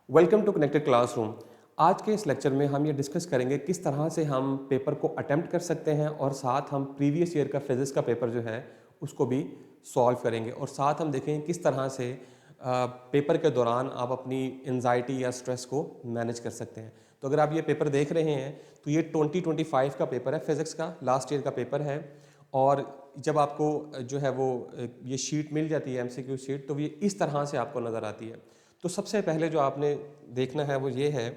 Welcome to connected classroom. आज के इस लेक्चर में हम ये डिस्कस करेंगे किस तरह से हम पेपर को अटेम्प्ट कर सकते हैं और साथ हम प्रीवियस ईयर का फिजिक्स का पेपर जो है उसको भी सॉल्व करेंगे और साथ हम देखेंगे किस तरह से पेपर के दौरान आप अपनी एंजाइटी या स्ट्रेस को मैनेज कर सकते हैं। तो अगर आप ये पेपर देख रहे हैं तो ये 2025 का पेपर है, फिजिक्स का लास्ट ईयर का पेपर है। और जब आपको जो है वो ये शीट मिल जाती है एमसीक्यू शीट, तो ये इस तरह से आपको नज़र आती है। तो सबसे पहले जो आपने देखना है वो ये है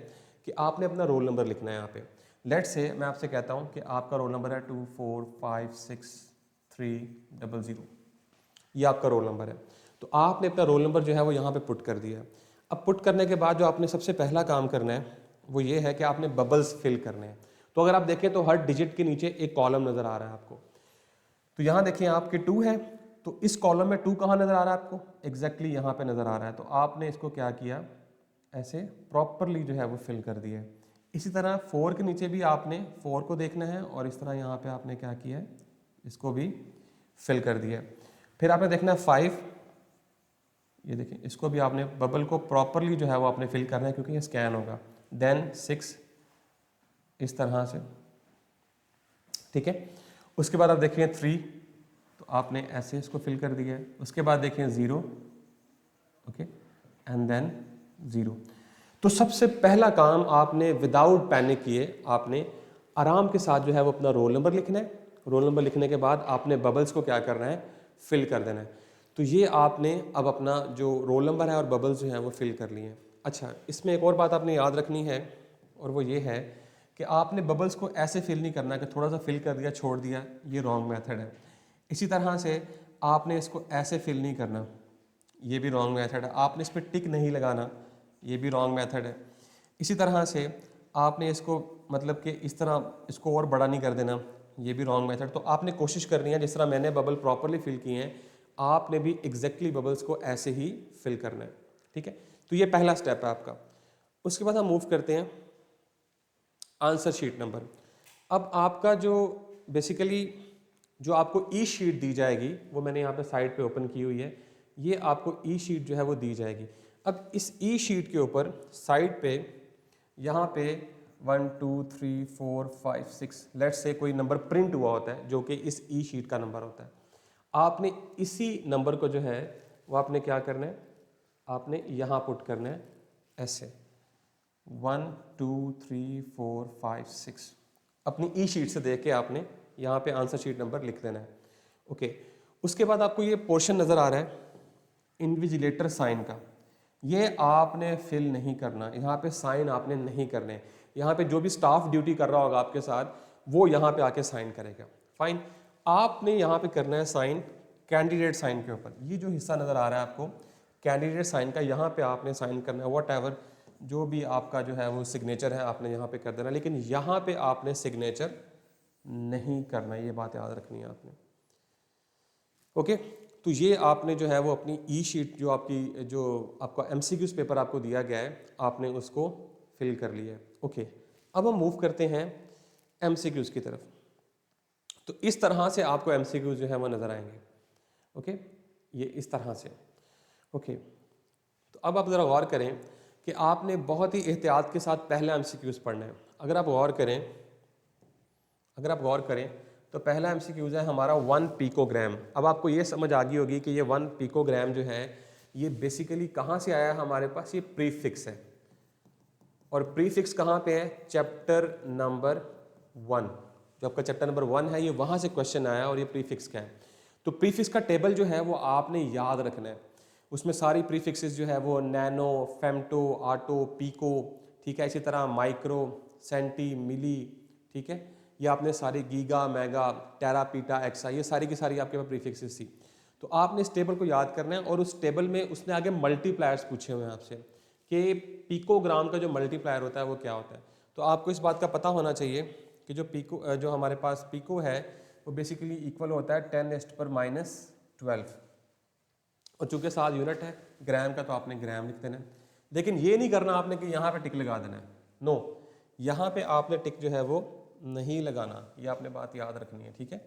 कि आपने अपना रोल नंबर लिखना है यहाँ पे। लेट से मैं आपसे कहता हूँ कि आपका रोल नंबर है 24563000, ये आपका रोल नंबर है। तो आपने अपना रोल नंबर जो है वो यहाँ पे पुट कर दिया। अब पुट करने के बाद जो आपने सबसे पहला काम करना है वो ये है कि आपने बबल्स फिल करने हैं। तो अगर आप देखें तो हर डिजिट के नीचे एक कॉलम नज़र आ रहा है आपको। तो यहाँ देखिए आपके 2 है, तो इस कॉलम में 2 कहाँ नज़र आ रहा है आपको? एग्जैक्टली यहाँ पे नज़र आ रहा है। तो आपने इसको क्या किया, ऐसे प्रॉपरली जो है वो फिल कर दिया है। इसी तरह 4 के नीचे भी आपने 4 को देखना है और इस तरह यहाँ पे आपने क्या किया है, इसको भी फिल कर दिया है। फिर आपने देखना है 5, ये देखिए इसको भी आपने बबल को प्रॉपरली जो है वो आपने फिल करना है क्योंकि ये स्कैन होगा। देन 6 इस तरह से, ठीक है। उसके बाद आप देखिए 3, तो आपने ऐसे इसको फिल कर दिया है। उसके बाद देखिए 0, ओके, एंड देन 0। तो सबसे पहला काम आपने विदाउट पैनिक किए आपने आराम के साथ जो है वो अपना रोल नंबर लिखना है। रोल नंबर लिखने के बाद आपने बबल्स को क्या करना है, फिल कर देना है। तो ये आपने अब अपना जो रोल नंबर है और बबल्स जो हैं वो फिल कर लिए हैं। अच्छा, इसमें एक और बात आपने याद रखनी है और वो ये है कि आपने बबल्स को ऐसे फिल नहीं करना कि थोड़ा सा फिल कर दिया छोड़ दिया, ये रॉन्ग मेथड है। इसी तरह से आपने इसको ऐसे फिल नहीं करना, ये भी रॉन्ग मेथड है। आपने इस पर टिक नहीं लगाना, ये भी रॉन्ग मेथड है। इसी तरह से आपने इसको मतलब कि इस तरह इसको और बड़ा नहीं कर देना, ये भी रॉन्ग मेथड। तो आपने कोशिश करनी है जिस तरह मैंने बबल प्रॉपरली फिल किए हैं, आपने भी एग्जैक्टली बबल्स को ऐसे ही फिल करना है, ठीक है। तो ये पहला स्टेप है आपका। उसके बाद हम मूव करते हैं आंसर शीट नंबर। अब आपका जो बेसिकली जो आपको ई शीट दी जाएगी वो मैंने यहाँ पे साइड पे ओपन की हुई है। ये आपको ई शीट जो है वो दी जाएगी। अब इस ई शीट के ऊपर साइड पे यहाँ पे 1 2 3 4 5 6 लेट्स से कोई नंबर प्रिंट हुआ होता है जो कि इस ई शीट का नंबर होता है। आपने इसी नंबर को जो है वो आपने क्या करना है, आपने यहाँ पुट करना है ऐसे 1 2 3 4 5 6। अपनी ई शीट से देख के आपने यहाँ पे आंसर शीट नंबर लिख देना है, ओके। उसके बाद आपको ये पोर्शन नज़र आ रहा है इन्विजिलेटर साइन का, ये आपने फिल नहीं करना। यहाँ पे साइन आपने नहीं करने। यहाँ पे जो भी स्टाफ ड्यूटी कर रहा होगा आपके साथ वो यहाँ पे आके साइन करेगा, फाइन। आपने यहाँ पे करना है साइन कैंडिडेट साइन के ऊपर। ये जो हिस्सा नज़र आ रहा है आपको कैंडिडेट साइन का, यहाँ पे आपने साइन करना है। वॉट एवर जो भी आपका जो है वो सिग्नेचर है आपने यहाँ पे कर देना, लेकिन यहाँ पे आपने सिग्नेचर नहीं करना, ये बात याद रखनी है आपने, ओके। तो ये आपने जो है वो अपनी ई शीट जो आपकी जो आपका एमसीक्यूज पेपर आपको दिया गया है आपने उसको फिल कर लिया है, ओके। अब हम मूव करते हैं एमसीक्यूज की तरफ। तो इस तरह से आपको एमसीक्यूज जो है वो नज़र आएंगे, ओके, ये इस तरह से, ओके। तो अब आप ज़रा गौर करें कि आपने बहुत ही एहतियात के साथ पहला एमसीक्यूज पढ़ना है। अगर आप गौर करें तो पहला एमसीक्यूज है हमारा 1 पिकोग्राम। अब आपको ये समझ आ गई होगी कि ये 1 पिकोग्राम जो है ये बेसिकली कहाँ से आया है हमारे पास, ये प्रीफिक्स है। और प्रीफिक्स कहाँ पे है, चैप्टर नंबर 1। जो आपका चैप्टर नंबर 1 है ये वहाँ से क्वेश्चन आया और ये प्रीफिक्स क्या है। तो प्रीफिक्स का टेबल जो है वो आपने याद रखना है। उसमें सारी प्रीफिक्सेस जो है वो नैनो, फेम्टो, आटो, पीको, ठीक है। इसी तरह माइक्रो, सेंटी, मिली, ठीक है। ये आपने सारी गीगा, मेगा, टेरा, पीटा, एक्सा, ये सारी की सारी आपके पास प्रीफिक्सेस थी। तो आपने इस टेबल को याद करना है और उस टेबल में उसने आगे मल्टीप्लायर्स पूछे हुए हैं आपसे कि पिकोग्राम का जो मल्टीप्लायर होता है वो क्या होता है। तो आपको इस बात का पता होना चाहिए कि जो हमारे पास पिको है वो बेसिकली इक्वल होता है 10⁻⁻12। और चूंकि 7 यूनिट है ग्राम का तो आपने ग्राम लिख देना है। लेकिन ये नहीं करना आपने कि यहाँ पे टिक लगा देना है, नो, यहाँ पे आपने टिक जो है वो नहीं लगाना, ये आपने बात याद रखनी है, ठीक है।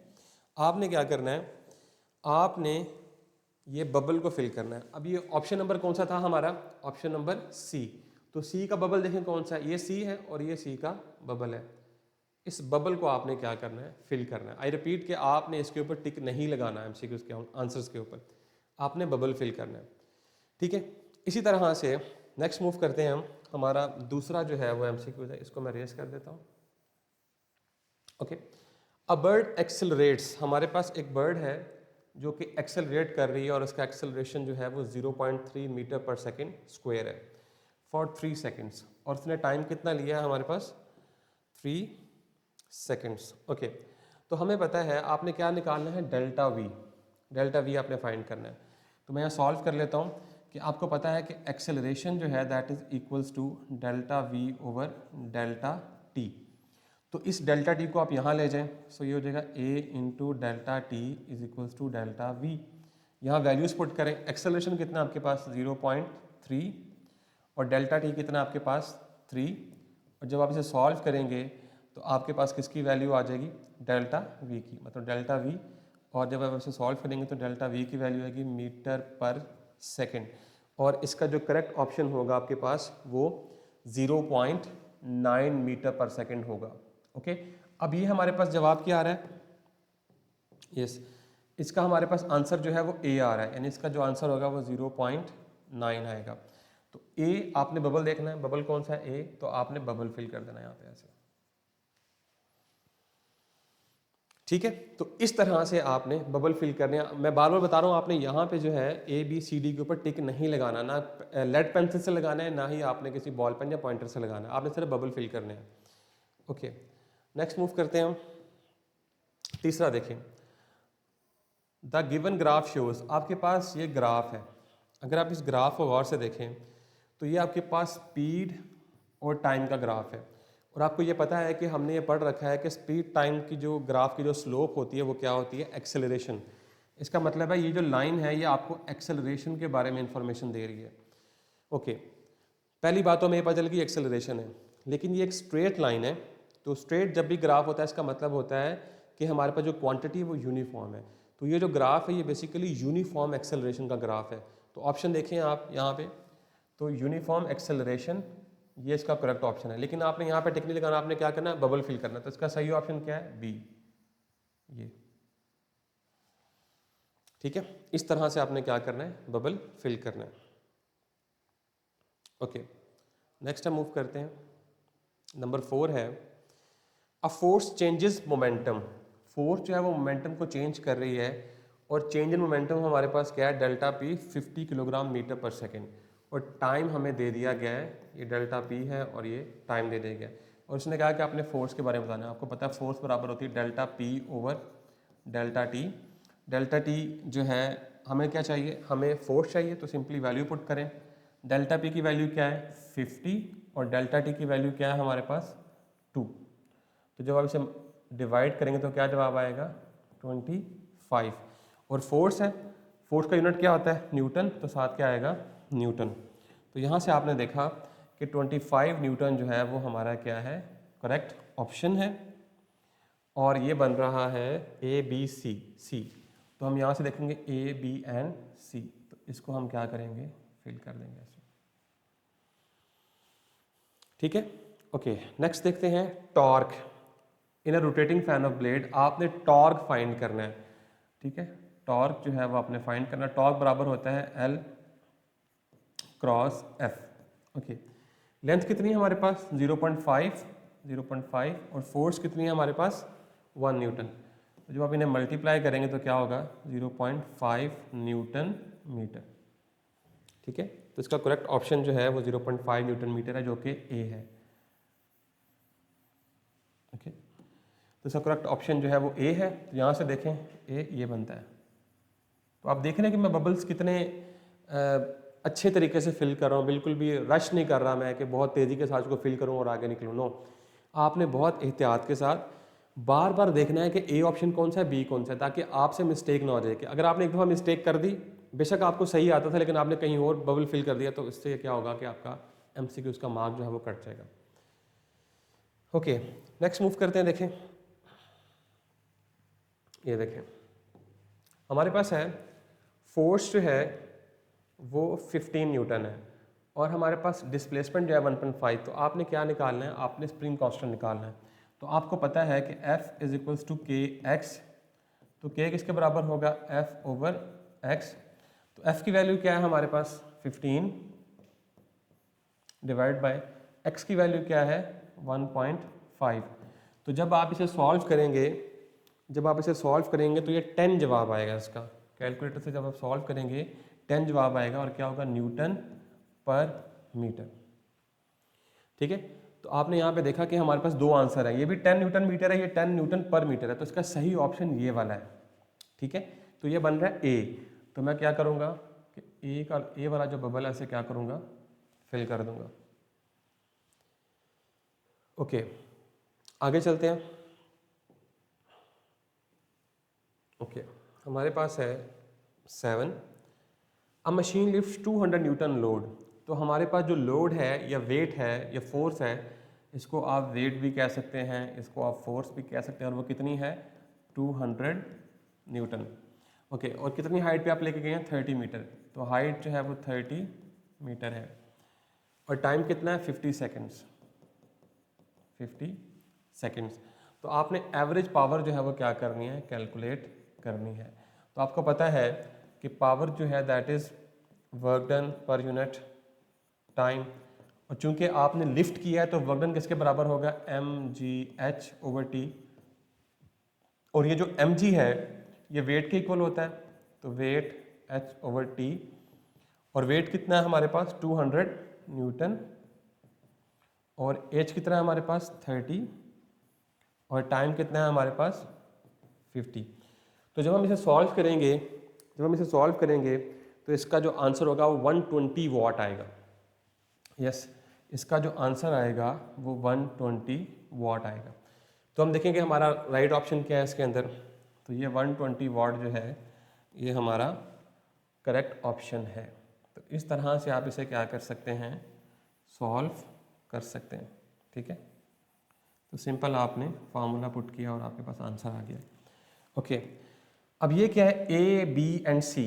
आपने क्या करना है, आपने ये बबल को फिल करना है। अब ये ऑप्शन नंबर कौन सा था हमारा, ऑप्शन नंबर सी। तो सी का बबल देखें कौन सा है, ये सी है और ये सी का बबल है। इस बबल को आपने क्या करना है, फिल करना है। आई रिपीट कि आपने इसके ऊपर टिक नहीं लगाना है एमसीक्यूज के आंसर्स के ऊपर, आपने बबल फिल करना है, ठीक है। इसी तरह से नेक्स्ट मूव करते हैं हम। हमारा दूसरा जो है वो एमसीक्यूज है, इसको मैं रेस कर देता हूँ। ओके, अ बर्ड एक्सेलरेट्स, हमारे पास एक बर्ड है जो कि एक्सेलरेट कर रही है और उसका एक्सेलरेशन जो है वो 0.3 मीटर पर सेकेंड स्क्वायर है फॉर 3 सेकेंड्स, और उसने टाइम कितना लिया है हमारे पास, 3 सेकेंड्स। ओके, तो हमें पता है आपने क्या निकालना है, डेल्टा वी, डेल्टा वी आपने फाइंड करना है। तो मैं यहाँ सॉल्व कर लेता हूँ कि आपको पता है कि एक्सेलरेशन जो है that is equals to delta V over delta T. तो इस डेल्टा टी को आप यहाँ ले जाएं, सो ये हो जाएगा a into delta T is equals to delta V. यहाँ वैल्यूज पुट करें, एक्सेलरेशन कितना आपके पास 0.3 और डेल्टा टी कितना आपके पास 3, और जब आप इसे सॉल्व करेंगे तो आपके पास किसकी वैल्यू आ जाएगी, डेल्टा वी की, मतलब डेल्टा वी, और जब आप इसे सॉल्व करेंगे तो डेल्टा वी की वैल्यू आएगी मीटर पर सेकेंड, और इसका जो करेक्ट ऑप्शन होगा आपके पास वो 0.9 मीटर पर सेकेंड होगा। ओके, अब ये हमारे पास जवाब क्या आ रहा है, यस, इसका हमारे पास आंसर जो है वो ए आ रहा है, यानी इसका जो आंसर होगा वो 0.9 आएगा। तो ए आपने बबल देखना है, बबल कौन सा है, ए, तो आपने बबल फिल कर देना है यहाँ पे ऐसे, ठीक है। तो इस तरह से आपने बबल फिल करने, मैं बार बार बता रहा हूँ, आपने यहाँ पे जो है ए बी सी डी के ऊपर टिक नहीं लगाना, ना लेड पेंसिल से लगाना है, ना ही आपने किसी बॉल पेन या पॉइंटर से लगाना है, आपने सिर्फ बबल फिल करने हैं। ओके, नेक्स्ट मूव करते हैं हम। तीसरा देखें, द गिवन ग्राफ शोज, आपके पास ये ग्राफ है, अगर आप इस ग्राफ को गौर से देखें तो ये आपके पास स्पीड और टाइम का ग्राफ है, और आपको ये पता है कि हमने ये पढ़ रखा है कि स्पीड टाइम की जो ग्राफ की जो स्लोप होती है वो क्या होती है, एक्सेलरेशन। इसका मतलब है ये जो लाइन है ये आपको एक्सेलरेशन के बारे में इंफॉर्मेशन दे रही है। ओके, पहली बात तो हमें ये पता चल गई एक्सेलरेशन है, लेकिन ये एक स्ट्रेट लाइन है, तो स्ट्रेट जब भी ग्राफ होता है इसका मतलब होता है कि हमारे पास जो क्वांटिटी है वो यूनिफॉर्म है। तो ये जो ग्राफ है ये बेसिकली यूनिफॉर्म एक्सेलरेशन का ग्राफ है। तो ऑप्शन देखें आप यहाँ पे, तो यूनिफॉर्म एक्सेलरेशन ये इसका करेक्ट ऑप्शन है, लेकिन आपने यहाँ पे टिक नहीं लगाना, आपने क्या करना है, बबल फिल करना है। तो इसका सही ऑप्शन क्या है, बी, ये, ठीक है। इस तरह से आपने क्या करना है, बबल फिल करना है। ओके, नेक्स्ट हम मूव करते हैं। नंबर 4 है, a force changes momentum, force जो है वो मोमेंटम को चेंज कर रही है, और चेंज इन मोमेंटम हमारे पास क्या है, डेल्टा पी 50 किलोग्राम मीटर पर सेकेंड, और टाइम हमें दे दिया गया है, ये डेल्टा पी है और ये टाइम दे दिया गया है, और उसने कहा कि आपने फोर्स के बारे में बताना है। आपको पता है फोर्स बराबर होती है delta P over delta T. Delta T जो है हमें क्या चाहिए, हमें फोर्स चाहिए, तो सिंपली वैल्यू पुट करें। डेल्टा पी की वैल्यू क्या है 50, और डेल्टा टी की वैल्यू क्या है हमारे पास 2। तो जब आप इसे डिवाइड करेंगे तो क्या जवाब आएगा 25, और फोर्स है, फोर्स का यूनिट क्या होता है, न्यूटन, तो साथ क्या आएगा, न्यूटन। तो यहाँ से आपने देखा कि 25 न्यूटन जो है वो हमारा क्या है, करेक्ट ऑप्शन है, और ये बन रहा है ए बी सी, सी। तो हम यहाँ से देखेंगे ए बी एंड सी, तो इसको हम क्या करेंगे, फिल कर देंगे ऐसे, ठीक है। ओके, नेक्स्ट देखते हैं torque in a rotating fan of blade. आपने टॉर्क फाइंड करना है, ठीक है, टॉर्क जो है वो आपने फाइंड करना है। टॉर्क बराबर होता है L cross F. Okay, length कितनी है हमारे पास 0.5, और फोर्स कितनी है हमारे पास 1 न्यूटन। तो जब आप इन्हें मल्टीप्लाई करेंगे तो क्या होगा 0.5 न्यूटन मीटर, ठीक है। तो इसका करेक्ट ऑप्शन जो है वो 0.5 न्यूटन मीटर है, जो कि ए है। ओके, तो इसका करेक्ट ऑप्शन जो है वो ए है। तो यहाँ से देखें ए ये बनता है। तो आप देख रहे हैं कि मैं बबल्स कितने अच्छे तरीके से फिल कर रहा हूँ, बिल्कुल भी रश नहीं कर रहा मैं कि बहुत तेज़ी के साथ उसको फिल करूँ और आगे निकलूँ। नो, आपने बहुत एहतियात के साथ बार बार देखना है कि ए ऑप्शन कौन सा है, बी कौन सा है, ताकि आपसे मिस्टेक ना हो जाए। कि अगर आपने एक दफ़ा मिस्टेक कर दी, बेशक आपको सही आता था लेकिन आपने कहीं और बबल फिल कर दिया, तो इससे क्या होगा कि आपका MCQ का मार्क जो है वो कट जाएगा। ओके, नेक्स्ट मूव करते हैं। देखें, ये देखें हमारे पास है फोर्स जो है वो 15 न्यूटन है, और हमारे पास डिस्प्लेसमेंट जो है 1.5, तो आपने क्या निकालना है, आपने स्प्रिंग कांस्टेंट निकालना है। तो आपको पता है कि F इज इक्वल्स टू के एक्स, तो के किसके बराबर होगा, F ओवर एक्स। तो F की वैल्यू क्या है हमारे पास 15 डिवाइड बाय x की वैल्यू क्या है 1.5। तो जब आप इसे सॉल्व करेंगे, तो ये 10 जवाब आएगा इसका। कैलकुलेटर से जब आप सॉल्व करेंगे 10 जवाब आएगा और क्या होगा, न्यूटन पर मीटर। ठीक है, तो आपने यहाँ पे देखा कि हमारे पास दो आंसर है, ये भी 10 न्यूटन मीटर है, ये 10 न्यूटन पर मीटर है, तो इसका सही ऑप्शन ये वाला है। ठीक है, तो ये बन रहा है ए। तो मैं क्या करूँगा कि ए वाला जो बबल है इसे क्या करूँगा, फिल कर दूंगा। ओके, आगे चलते हैं। ओके, हमारे पास है 7, अ मशीन लिफ्ट्स 200 न्यूटन लोड। तो हमारे पास जो लोड है या वेट है या फोर्स है, इसको आप वेट भी कह सकते हैं, इसको आप फोर्स भी कह सकते हैं, और वो कितनी है 200 न्यूटन। ओके, और कितनी हाइट पे आप लेके गए हैं 30 मीटर, तो हाइट जो है वो 30 मीटर है, और टाइम कितना है 50 सेकेंड्स। 50 सेकेंड्स। तो आपने एवरेज पावर जो है वो क्या करनी है, कैलकुलेट करनी है। तो आपको पता है कि पावर जो है that is work done per unit time, और चूंकि आपने लिफ्ट किया है तो वर्क डन किसके बराबर होगा, mgh ओवर टी, और ये जो mg है ये वेट के इक्वल होता है, तो वेट h ओवर टी, और वेट कितना है हमारे पास 200 न्यूटन, और एज कितना है हमारे पास 30, और टाइम कितना है हमारे पास 50। तो जब हम इसे सॉल्व करेंगे तो इसका जो आंसर होगा वो 120 वाट आएगा। यस, इसका जो आंसर आएगा वो 120 वाट आएगा। तो हम देखेंगे हमारा राइट ऑप्शन क्या है इसके अंदर, तो ये 120 वाट जो है ये हमारा करेक्ट ऑप्शन है। तो इस तरह से आप इसे क्या कर सकते हैं, सॉल्व कर सकते हैं। ठीक है, तो सिंपल आपने फार्मूला पुट किया और आपके पास आंसर आ गया। ओके, अब ये क्या है, A B and C,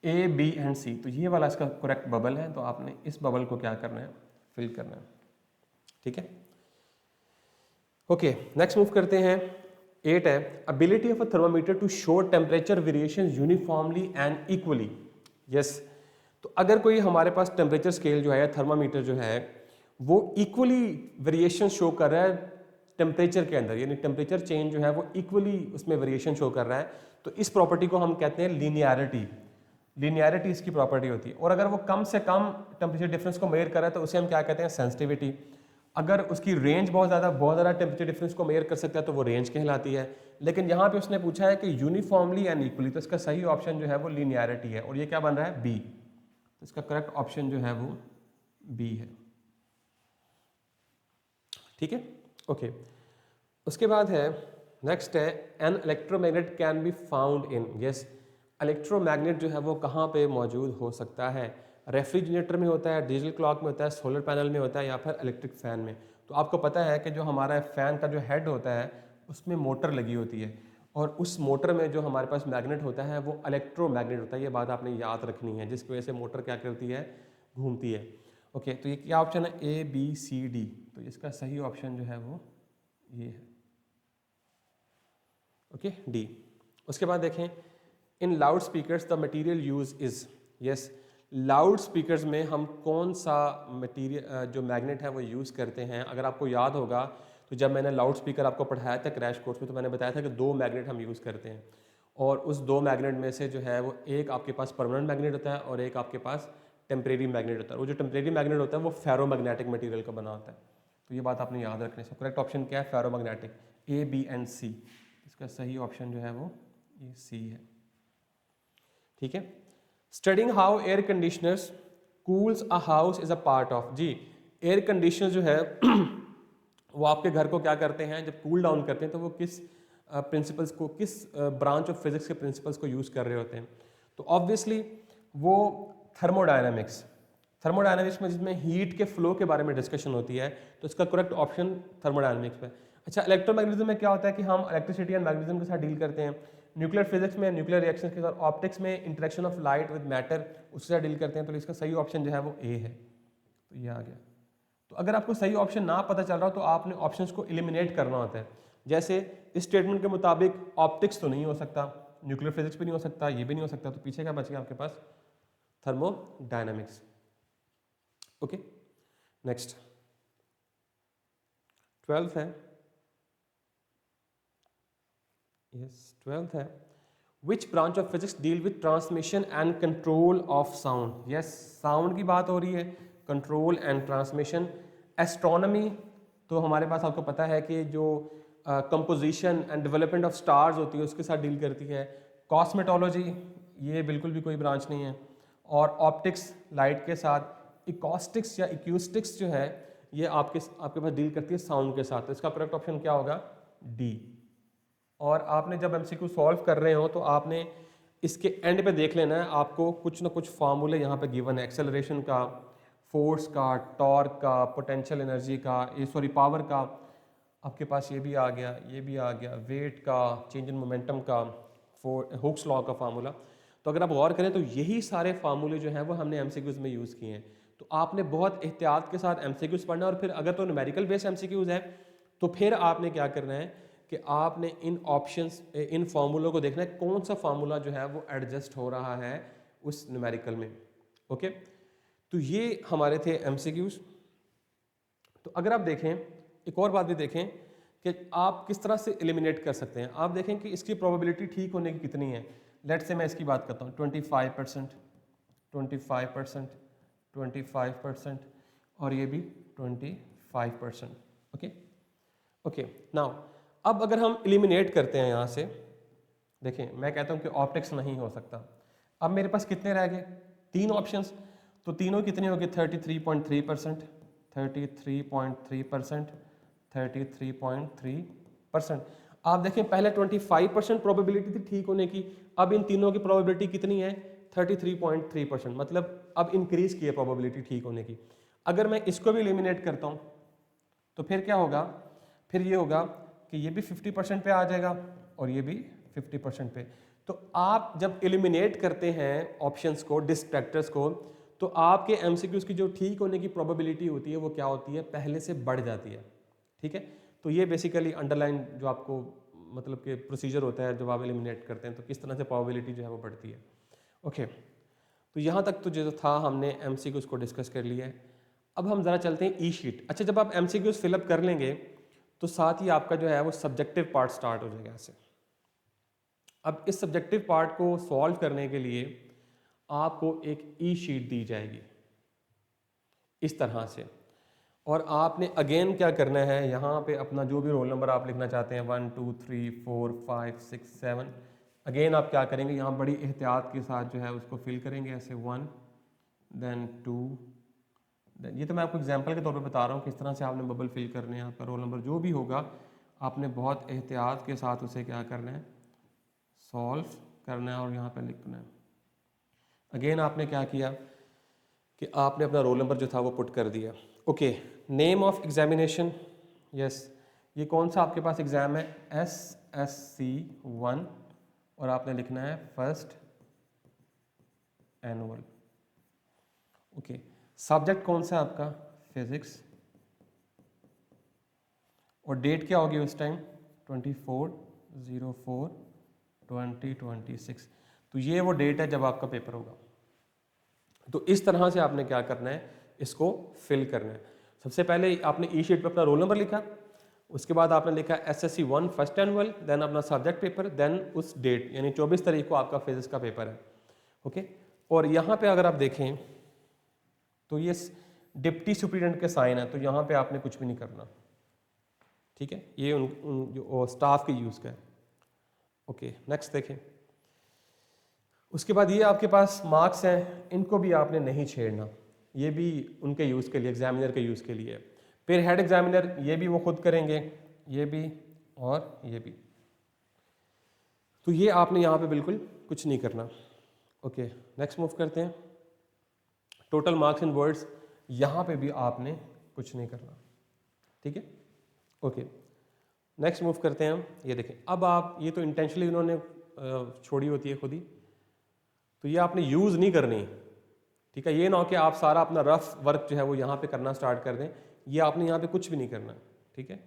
A B and C, तो ये वाला इसका करेक्ट बबल है, तो आपने इस बबल को क्या करना है, फिल करना है। ठीक है, ओके, नेक्स्ट मूव करते हैं। 8 है, ability of a thermometer to show temperature variation uniformly and equally. Yes, तो अगर कोई हमारे पास टेम्परेचर स्केल जो है, थर्मामीटर जो है, वो इक्वली वेरिएशन शो कर रहा है टेम्परेचर के अंदर, यानी टेम्परेचर चेंज जो है वो इक्वली उसमें वेरिएशन शो कर रहा है, तो इस प्रॉपर्टी को हम कहते हैं लीनियरिटी। लीनियरिटी इसकी प्रॉपर्टी होती है। और अगर वो कम से कम टेम्परेचर डिफरेंस को मेजर कर रहा है तो उसे हम क्या कहते हैं, सेंसिटिविटी। अगर उसकी रेंज बहुत ज़्यादा टेम्परेचर डिफरेंस को मेजर कर सकता है तो वो रेंज कहलाती है। लेकिन यहाँ पे उसने पूछा है कि यूनिफॉर्मली एंड इक्वली, तो इसका सही ऑप्शन जो है वो लीनियरिटी है, और ये क्या बन रहा है, बी। तो इसका करेक्ट ऑप्शन जो है वो बी है। ठीक है, ओके, उसके बाद है नेक्स्ट है, an electromagnet can be found in. Yes, electromagnet जो है वो कहाँ पे मौजूद हो सकता है, रेफ्रिजरेटर में होता है, डिजिटल क्लॉक में होता है, सोलर पैनल में होता है, या फिर इलेक्ट्रिक फैन में। तो आपको पता है कि जो हमारा फैन का जो हेड होता है उसमें मोटर लगी होती है, और उस मोटर में जो हमारे पास मैग्नेट होता है वो इलेक्ट्रोमैग्नेट होता है। ये बात आपने याद रखनी है, जिसकी वजह से मोटर क्या करती है, घूमती है। ओके, तो ये क्या ऑप्शन है, ए बी सी डी, तो इसका सही ऑप्शन जो है वो ये है। Okay, D. उसके बाद देखें, in loud speakers the material use is. Yes, loud speakers में हम कौन सा मटेरियल जो मैग्नेट है वो यूज़ करते हैं। अगर आपको याद होगा तो जब मैंने लाउड स्पीकर आपको पढ़ाया था क्रैश कोर्स में, तो मैंने बताया था कि दो मैग्नेट हम यूज़ करते हैं, और उस दो मैग्नेट में से जो है वो एक आपके पास परमानेंट मैग्नेट होता है और एक आपके पास टेम्परेरी मैग्नेट होता है। वो जो टेम्परेरी मैग्नेट होता है वो फेरोमैग्नेटिक मटेरियल का बना होता है। तो ये बात आपने याद रखनी है। करेक्ट ऑप्शन क्या है, फेरोमैग्नेटिक, ए बी एंड सी। इसका सही ऑप्शन जो है वो ये सी है। ठीक है, studying how air conditioners cools a house is a part of. जी, एयर कंडीशनर जो है वो आपके घर को क्या करते हैं, जब कूल डाउन करते हैं तो वो किस प्रिंसिपल्स को, किस ब्रांच ऑफ फिजिक्स के प्रिंसिपल्स को यूज़ कर रहे होते हैं। तो ऑब्वियसली वो थर्मोडायनामिक्स में, जिसमें हीट के फ्लो के बारे में डिस्कशन होती है, तो इसका करेक्ट ऑप्शन थर्मोडायनामिक्स में। अच्छा, इलेक्ट्रोमैग्नेटिज्म में क्या होता है कि हम इलेक्ट्रिसिटी एंड मैग्नेटिज्म के साथ डील करते हैं। न्यूक्लियर फिजिक्स में न्यूक्लियर रिएक्शंस के साथ, ऑप्टिक्स में interaction of light with matter उसके साथ डील करते हैं। तो इसका सही ऑप्शन जो है वो ए है। तो ये आ गया। तो अगर आपको सही ऑप्शन ना पता चल रहा हो तो आपने ऑप्शंस को एलिमिनेट करना होता है। जैसे इस स्टेटमेंट के मुताबिक ऑप्टिक्स तो नहीं हो सकता, न्यूक्लियर फिजिक्स भी नहीं हो सकता, ये भी नहीं हो सकता, तो पीछे क्या बच गया आपके पास? थर्मोडायनामिक्स। ओके, नेक्स्ट 12th है, यस 12th है, which branch of physics deal with transmission and control of sound. Yes, sound की बात हो रही है, कंट्रोल एंड ट्रांसमिशन। एस्ट्रोनॉमी तो हमारे पास आपको पता है कि जो composition and development of stars होती है उसके साथ डील करती है। कॉस्मेटोलॉजी ये बिल्कुल भी कोई ब्रांच नहीं है। और ऑप्टिक्स लाइट के साथ। इकोस्टिक्स या इक्यूस्टिक्स जो है ये आपके पास डील करती है साउंड के साथ। तो इसका करेक्ट ऑप्शन क्या होगा? डी। और आपने जब एमसीक्यू सॉल्व कर रहे हो तो आपने इसके एंड पे देख लेना है, आपको कुछ ना कुछ फार्मूले यहाँ पे गिवन है, एक्सेलरेशन का, फोर्स का, टॉर्क का, पोटेंशियल एनर्जी का, पावर का, आपके पास ये भी आ गया, ये भी आ गया, वेट का, चेंज इन मोमेंटम का, हुक्स लॉ का फार्मूला। तो अगर आप गौर करें तो यही सारे फार्मूले जो हैं वो हमने एमसीक्यूज में यूज़ किए हैं। तो आपने बहुत एहतियात के साथ एमसीक्यूज पढ़ना है। और फिर अगर तो न्यूमेरिकल बेस्ड एमसीक्यूज है तो फिर आपने क्या करना है कि आपने इन ऑप्शंस, इन फार्मूलों को देखना है कौन सा फार्मूला जो है वो एडजस्ट हो रहा है उस न्यूमेरिकल में। ओके, तो ये हमारे थे एमसीक्यूज। तो अगर आप देखें, एक और बात भी देखें कि आप किस तरह से एलिमिनेट कर सकते हैं। आप देखें कि इसकी प्रोबेबिलिटी ठीक होने की कितनी है। लेट से मैं इसकी बात करता हूँ, 25%, 25%, 25% और ये भी 25%। ओके ओके, नाउ अब अगर हम एलिमिनेट करते हैं यहाँ से, देखें मैं कहता हूँ कि ऑप्टिक्स नहीं हो सकता। अब मेरे पास कितने रह गए? 3 ऑप्शंस। तो तीनों कितने हो गए? 33.3%, 33.3%, 33.3%। आप देखें पहले 25% प्रोबेबिलिटी थी ठीक होने की, अब इन तीनों की प्रोबेबिलिटी कितनी है? 33.3%। मतलब अब इंक्रीज की है प्रोबेबिलिटी ठीक होने की। अगर मैं इसको भी एलिमिनेट करता हूँ तो फिर क्या होगा? फिर ये होगा कि ये भी 50% पे आ जाएगा और ये भी 50% पे। तो आप जब एलिमिनेट करते हैं ऑप्शंस को, डिस्ट्रैक्टर्स को, तो आपके एमसीक्यूज की जो ठीक होने की प्रोबेबिलिटी होती है वो क्या होती है? पहले से बढ़ जाती है। ठीक है, तो ये बेसिकली अंडरलाइन जो आपको मतलब कि प्रोसीजर होता है जब आप एलिमिनेट करते हैं तो किस तरह से प्रोबेबिलिटी जो है वो बढ़ती है। ओके, तो यहाँ तक तो जो था हमने एमसीक्यूज को डिस्कस कर लिया है। अब हम ज़रा चलते हैं ई शीट। अच्छा, जब आप एमसीक्यूज फिलअप कर लेंगे तो साथ ही आपका जो है वो सब्जेक्टिव पार्ट स्टार्ट हो जाएगा ऐसे। अब इस सब्जेक्टिव पार्ट को सॉल्व करने के लिए आपको एक ई शीट दी जाएगी इस तरह से, और आपने अगेन क्या करना है, यहाँ पे अपना जो भी रोल नंबर आप लिखना चाहते हैं 1 2 3 4 5 6 7, अगेन आप क्या करेंगे, यहाँ बड़ी एहतियात के साथ जो है उसको फिल करेंगे ऐसे 1 देन 2, ये तो मैं आपको एग्जांपल के तौर पे बता रहा हूँ किस तरह से आपने बबल फिल करने हैं। आपका रोल नंबर जो भी होगा आपने बहुत एहतियात के साथ उसे क्या करना है, सॉल्व करना है और यहाँ पे लिखना है। अगेन आपने क्या किया कि आपने अपना रोल नंबर जो था वो पुट कर दिया। Okay, name of examination, yes, ये कौन सा आपके पास एग्ज़ाम है? SSC 1 और आपने लिखना है फर्स्ट एनुअल। ओके, सब्जेक्ट कौन सा आपका? फिजिक्स। और डेट क्या होगी उस टाइम? 24/04/2026। तो ये वो डेट है जब आपका पेपर होगा। तो इस तरह से आपने क्या करना है, इसको फिल करना है। सबसे पहले आपने ई शीट पे अपना रोल नंबर लिखा, उसके बाद आपने लिखा SSC 1 फर्स्ट एनुअल, देन अपना सब्जेक्ट पेपर, देन उस डेट यानी 24 तारीख को आपका फिजिक्स का पेपर है। ओके, और यहाँ पे अगर आप देखें तो ये डिप्टी सुप्रीडेंट के साइन है, तो यहाँ पे आपने कुछ भी नहीं करना। ठीक है, ये उन जो स्टाफ के यूज़ का है। ओके, नेक्स्ट देखें। उसके बाद ये आपके पास मार्क्स हैं, इनको भी आपने नहीं छेड़ना, ये भी उनके यूज़ के लिए, एग्जामिनर के यूज़ के लिए। फिर हेड एग्जामिनर, ये भी वो खुद करेंगे, ये भी और ये भी। तो ये आपने यहाँ पे बिल्कुल कुछ नहीं करना। ओके, नेक्स्ट मूव करते हैं। टोटल मार्क्स इन वर्ड्स, यहाँ पे भी आपने कुछ नहीं करना। ठीक है, ओके, नेक्स्ट मूव करते हैं हम। ये देखें, अब आप ये तो इंटेंशनली उन्होंने छोड़ी होती है खुद ही, तो ये आपने यूज़ नहीं करनी। ठीक है। ये ना हो कि आप सारा अपना रफ वर्क जो है वो यहाँ पे करना स्टार्ट कर दें, ये आपने यहाँ पे कुछ भी नहीं करना, ठीक है।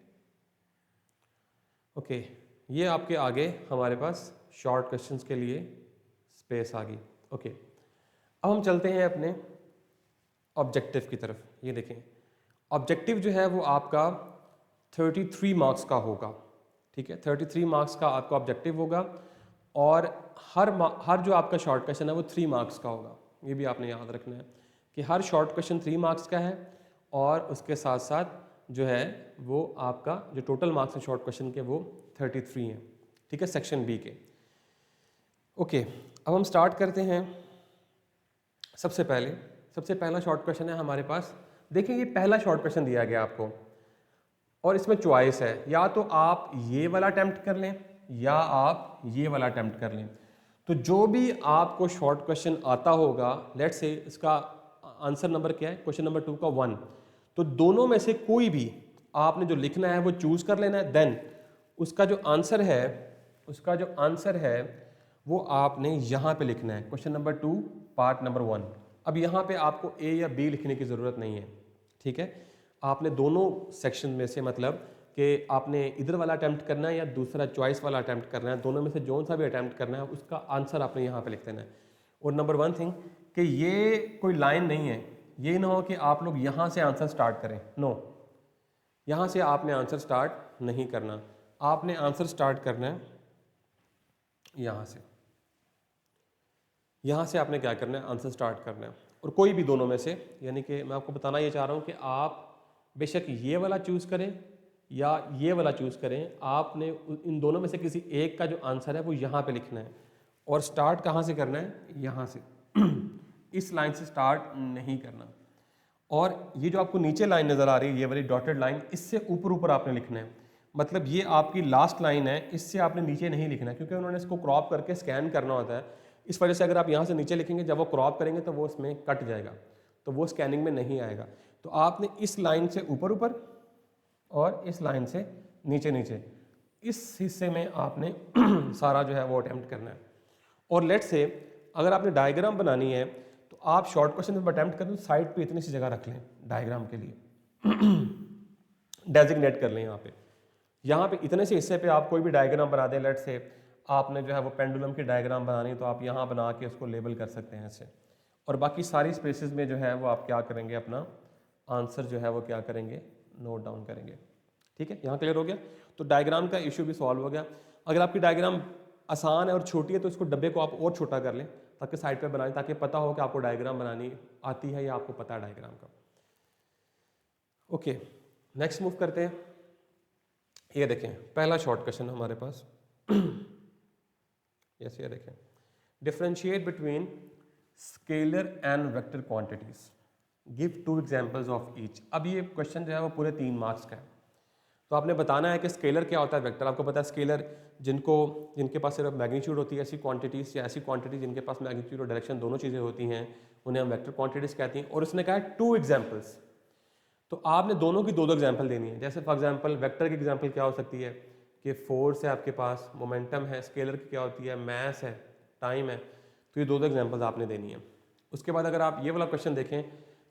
ओके, ये आपके आगे हमारे पास शॉर्ट क्वेश्चंस के लिए स्पेस आ गई। ओके, अब हम चलते हैं अपने ऑब्जेक्टिव की तरफ। ये देखें, ऑब्जेक्टिव जो है वो आपका 33 मार्क्स का होगा, ठीक है। 33 मार्क्स का आपका ऑब्जेक्टिव होगा और हर जो आपका शॉर्ट क्वेश्चन है वो 3 मार्क्स का होगा। ये भी आपने याद रखना है कि हर शॉर्ट क्वेश्चन 3 मार्क्स का है और उसके साथ साथ जो है वो आपका जो टोटल मार्क्स है शॉर्ट क्वेश्चन के वो 33 हैं, ठीक है, सेक्शन बी के। ओके, अब हम स्टार्ट करते हैं। सबसे पहला शॉर्ट क्वेश्चन है हमारे पास। देखिए, ये पहला शॉर्ट क्वेश्चन दिया गया आपको और इसमें चॉइस है, या तो आप ये वाला अटेम्प्ट कर लें या आप ये वाला अटेम्प्ट कर लें। तो जो भी आपको शॉर्ट क्वेश्चन आता होगा, लेट्स से इसका आंसर नंबर क्या है, क्वेश्चन नंबर 2 का 1, तो दोनों में से कोई भी आपने जो लिखना है वो चूज कर लेना है। देन उसका जो आंसर है वो आपने यहाँ पे लिखना है, क्वेश्चन नंबर 2 पार्ट नंबर 1। अब यहाँ पे आपको ए या बी लिखने की ज़रूरत नहीं है, ठीक है। आपने दोनों सेक्शन में से, मतलब कि आपने इधर वाला अटैम्प्ट करना है या दूसरा चॉइस वाला अटैम्प्ट करना है, दोनों में से जो सा भी अटैम्प्ट करना है उसका आंसर आपने यहाँ पे लिख देना है। और नंबर 1 थिंग कि ये कोई लाइन नहीं है, ये ना हो कि आप लोग यहाँ से आंसर स्टार्ट करें, नो, यहाँ से आपने आंसर स्टार्ट नहीं करना। आपने आंसर स्टार्ट करना है यहाँ से आपने क्या करना है, आंसर स्टार्ट करना है। और कोई भी दोनों में से, यानी कि मैं आपको बताना ये चाह रहा हूँ कि आप बेशक ये वाला चूज़ करें या ये वाला चूज़ करें, आपने इन दोनों में से किसी एक का जो आंसर है वो यहाँ पे लिखना है। और स्टार्ट कहाँ से करना है, यहाँ से इस लाइन से स्टार्ट नहीं करना। और ये जो आपको नीचे लाइन नज़र आ रही है, ये वाली डॉटेड लाइन, इससे ऊपर आपने लिखना है। मतलब ये आपकी लास्ट लाइन है, इससे आपने नीचे नहीं लिखना है, क्योंकि उन्होंने इसको क्रॉप करके स्कैन करना होता है। इस वजह से अगर आप यहाँ से नीचे लिखेंगे, जब वो क्रॉप करेंगे तो वो इसमें कट जाएगा, तो वो स्कैनिंग में नहीं आएगा। तो आपने इस लाइन से ऊपर और इस लाइन से नीचे इस हिस्से में आपने सारा जो है वो अटैम्प्ट करना है। और लेट्स से अगर आपने डायग्राम बनानी है तो आप शॉर्ट क्वेश्चन में अटैम्प्ट करें तो साइड पे इतनी सी जगह रख लें डायग्राम के लिए डेजिग्नेट कर लें। यहाँ पे इतने से हिस्से पे आप कोई भी डायग्राम बना दें। लेट्स से आपने जो है वो पेंडुलम की डायग्राम बनानी, तो आप यहाँ बना के उसको लेबल कर सकते हैं ऐसे। और बाकी सारी स्पेसेस में जो है वो आप क्या करेंगे, अपना आंसर जो है वो क्या करेंगे, नोट डाउन करेंगे, ठीक है। यहाँ क्लियर हो गया। तो डायग्राम का इशू भी सॉल्व हो गया। अगर आपकी डायग्राम आसान है और छोटी है तो इसको डब्बे को आप और छोटा कर लें ताकि साइड पे बनाएं, ताकि पता हो कि आपको डायग्राम बनानी आती है या आपको पता है डायग्राम का। ओके, नेक्स्ट मूव करते हैं। ये देखें, पहला शॉर्ट क्वेश्चन हमारे पास यस, ये देखें, differentiate between scalar and vector quantities, give 2 examples of each. अब ये क्वेश्चन जो है वो पूरे 3 मार्क्स का है। तो आपने बताना है कि स्केलर क्या होता है, वेक्टर आपको पता है। स्केलर जिनके पास सिर्फ मैग्नीट्यूड होती है, ऐसी क्वांटिटीज या ऐसी क्वांटिटी जिनके पास मैग्नीट्यूड और डायरेक्शन दोनों चीज़ें होती हैं, उन्हें हम वेक्टर क्वांटिटीज कहते हैं। और उसने कहा है 2 एग्जाम्पल्स, तो आपने दोनों की 2 एग्जाम्पल देनी है। जैसे फॉर एग्जाम्पल वेक्टर की एग्जाम्पल क्या हो सकती है कि फोर्स है आपके पास, मोमेंटम है। स्केलर की क्या होती है, मैस है, टाइम है। तो ये 2 एग्जाम्पल्स आपने देनी है। उसके बाद अगर आप ये वाला क्वेश्चन देखें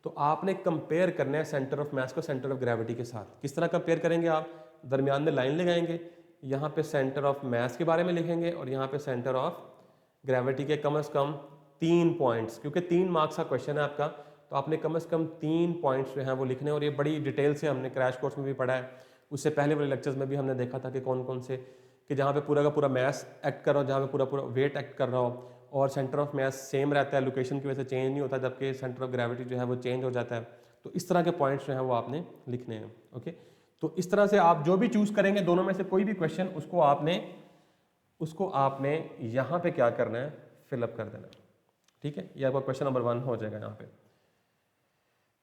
तो आपने कंपेयर करना है सेंटर ऑफ मास को सेंटर ऑफ ग्रेविटी के साथ। किस तरह कंपेयर करेंगे, आप दरमियान में लाइन लगाएंगे, यहाँ पे सेंटर ऑफ मास के बारे में लिखेंगे और यहाँ पे सेंटर ऑफ ग्रेविटी के कम से कम 3 पॉइंट्स, क्योंकि 3 मार्क्स का क्वेश्चन है आपका, तो आपने कम से कम 3 पॉइंट्स जो हैं वो लिखने। और ये बड़ी डिटेल से हमने क्रैश कोर्स में भी पढ़ा है, उससे पहले वाले लेक्चर्स में भी हमने देखा था कि कौन कौन से, कि जहाँ पे पूरा का पूरा मास एक्ट कर रहा हो, जहाँ पे पूरा वेट एक्ट कर रहा हो, और सेंटर ऑफ मास सेम रहता है, लोकेशन की वजह से चेंज नहीं होता, जबकि सेंटर ऑफ ग्रेविटी जो है वो चेंज हो जाता है। तो इस तरह के पॉइंट्स जो हैं वो आपने लिखने हैं। ओके, तो इस तरह से आप जो भी चूज करेंगे दोनों में से कोई भी क्वेश्चन, उसको आपने यहाँ पे क्या करना है, फिलअप कर देना, ठीक है। ये आपका क्वेश्चन नंबर 1 हो जाएगा यहाँ पे।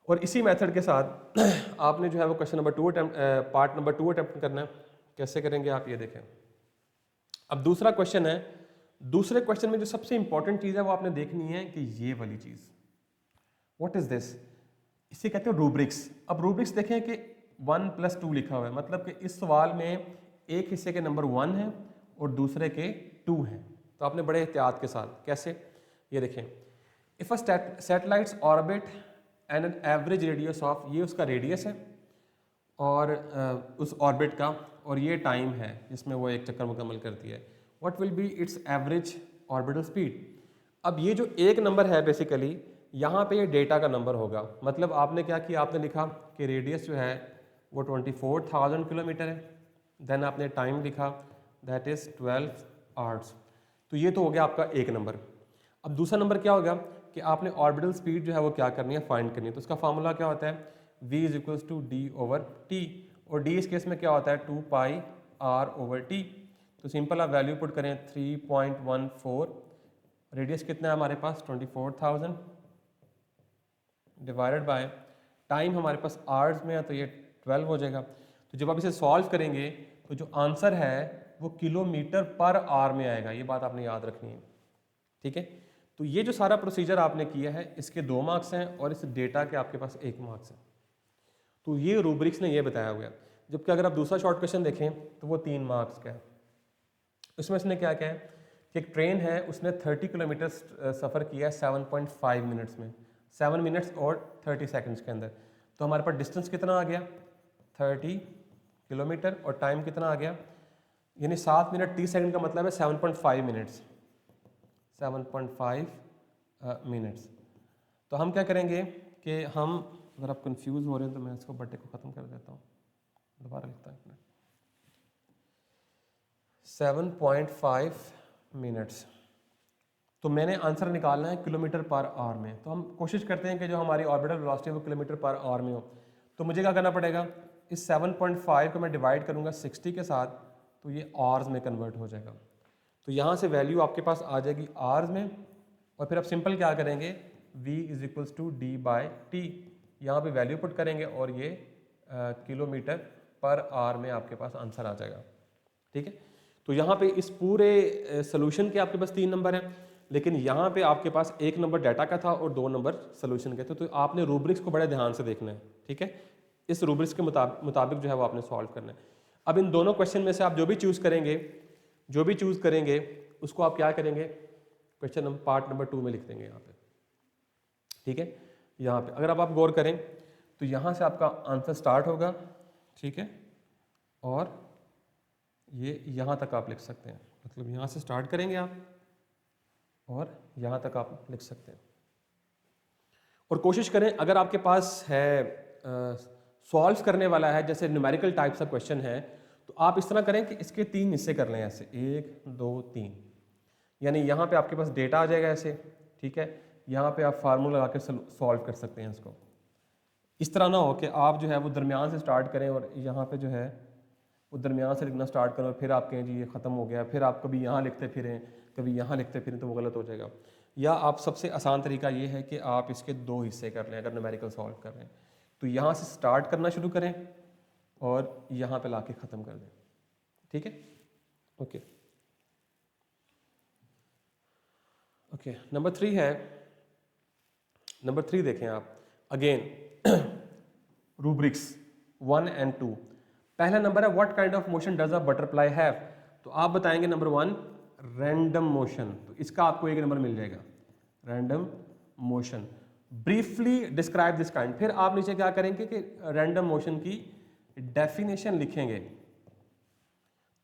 और इसी मेथड के साथ आपने जो है वो question number 2 part number 2 attempt करना है। कैसे करेंगे आप, ये देखें। अब दूसरा क्वेश्चन है, दूसरे क्वेश्चन में जो सबसे इंपॉर्टेंट चीज़ है वो आपने देखनी है कि ये वाली चीज़, व्हाट इज दिस, इसे कहते हैं रूब्रिक्स। अब रूब्रिक्स देखें कि 1+2 लिखा हुआ है, मतलब कि इस सवाल में एक हिस्से के नंबर 1 है और दूसरे के 2 हैं। तो आपने बड़े एहतियात के साथ, कैसे, ये देखें, if a satellites orbit and an average radius of, ये उसका रेडियस है और उस ऑर्बिट का, और ये टाइम है जिसमें वो एक चक्कर मुकम्मल करती है, what will be it's average orbital speed. अब ये जो एक नंबर है बेसिकली यहाँ पे ये डेटा का नंबर होगा। मतलब आपने क्या किया, आपने लिखा कि रेडियस जो है वो 24,000 किलोमीटर है, देन आपने टाइम लिखा दैट इज़ 12 आवर्स। तो ये तो हो गया आपका एक नंबर। अब दूसरा नंबर क्या होगा कि आपने ऑर्बिटल स्पीड जो है वो क्या करनी है, फाइंड करनी है। तो उसका फार्मूला क्या होता है, v is equals to D over T, और d इस केस में क्या होता है 2 पाई r ओवर टी। तो सिंपल आप वैल्यू पुट करें 3.14, रेडियस कितना है हमारे पास 24,000 डिवाइडेड बाय टाइम हमारे पास आवर्स में है तो ये 12 हो जाएगा। तो जब आप इसे सॉल्व करेंगे तो जो आंसर है वो किलोमीटर पर आवर में आएगा, ये बात आपने याद रखनी है, ठीक है। तो ये जो सारा प्रोसीजर आपने किया है इसके 2 मार्क्स हैं और इस डेटा के आपके पास 1 मार्क्स है। तो ये रूब्रिक्स ने ये बताया हुआ है। जबकि अगर आप दूसरा शॉर्ट क्वेश्चन देखें तो वो 3 मार्क्स का है। उसमें इसने क्या क्या है कि एक ट्रेन है, उसने 30 किलोमीटर सफ़र किया है 7.5 मिनट्स में, 7 मिनट्स और 30 सेकंड्स के अंदर। तो हमारे पास डिस्टेंस कितना आ गया 30 किलोमीटर, और टाइम कितना आ गया, यानी 7 मिनट 30 सेकंड का मतलब है 7.5 मिनट्स, 7.5 मिनट्स। तो हम क्या करेंगे कि हम, अगर आप कंफ्यूज हो रहे हैं तो मैं इसको बट्टे को ख़त्म कर देता हूँ, दोबारा लिखता हूँ 7.5 मिनट्स। तो मैंने आंसर निकालना है किलोमीटर पर आवर में। तो हम कोशिश करते हैं कि जो हमारी ऑर्बिटल वेलोसिटी है वो किलोमीटर पर आवर में हो। तो मुझे क्या करना पड़ेगा, इस 7.5 को मैं डिवाइड करूँगा 60 के साथ, तो ये आवर्स में कन्वर्ट हो जाएगा। तो यहाँ से वैल्यू आपके पास आ जाएगी आवर्स में, और फिर आप सिंपल क्या करेंगे v is equals to D by T, यहाँ पे वैल्यू पुट करेंगे और ये किलोमीटर पर आवर में आपके पास आंसर आ जाएगा, ठीक है। तो यहाँ पे इस पूरे सोल्यूशन के आपके पास 3 नंबर हैं, लेकिन यहाँ पे आपके पास 1 नंबर डाटा का था और 2 नंबर सोल्यूशन के थे। तो आपने रूब्रिक्स को बड़े ध्यान से देखना है, ठीक है। इस रूब्रिक्स के मुताबिक जो है वो आपने सॉल्व करना है। अब इन दोनों क्वेश्चन में से आप जो भी चूज़ करेंगे उसको आप क्या करेंगे, क्वेश्चन पार्ट नंबर 2 में लिख देंगे यहाँ पे, ठीक है। यहाँ पे अगर आप गौर करें तो यहाँ से आपका आंसर स्टार्ट होगा, ठीक है, और ये यहाँ तक आप लिख सकते हैं। मतलब यहाँ से स्टार्ट करेंगे आप और यहाँ तक आप लिख सकते हैं। और कोशिश करें अगर आपके पास है सॉल्व करने वाला है, जैसे न्यूमेरिकल टाइप सा क्वेश्चन है, तो आप इस तरह करें कि इसके 3 हिस्से कर लें, ऐसे 1 2 3, यानी यहाँ पे आपके पास डेटा आ जाएगा ऐसे, ठीक है। यहाँ पे आप फार्मूला लगा के सॉल्व कर सकते हैं इसको। इस तरह ना हो कि आप जो है वो दरमियान से स्टार्ट करें और यहाँ पे जो है वो दरमियान से लिखना स्टार्ट करें और फिर आप कहें जी ये ख़त्म हो गया, फिर आप कभी यहाँ लिखते फिरें कभी यहाँ लिखते फिरें, तो वो गलत हो जाएगा। या आप सबसे आसान तरीका ये है कि आप इसके 2 हिस्से कर लें अगर न्यूमेरिकल सॉल्व कर रहे हैं। तो यहाँ से स्टार्ट करना शुरू करें और यहाँ पे लाके ख़त्म कर दें, ठीक है। ओके ओके, नंबर 3 है। नंबर 3 देखें आप, अगेन रूब्रिक्स 1 एंड 2। पहला नंबर है what kind of motion does a butterfly have. तो आप बताएंगे नंबर 1 रैंडम मोशन, तो इसका आपको 1 नंबर मिल जाएगा, random motion. Briefly describe this kind, फिर आप नीचे क्या करेंगे कि रैंडम मोशन की डेफिनेशन लिखेंगे,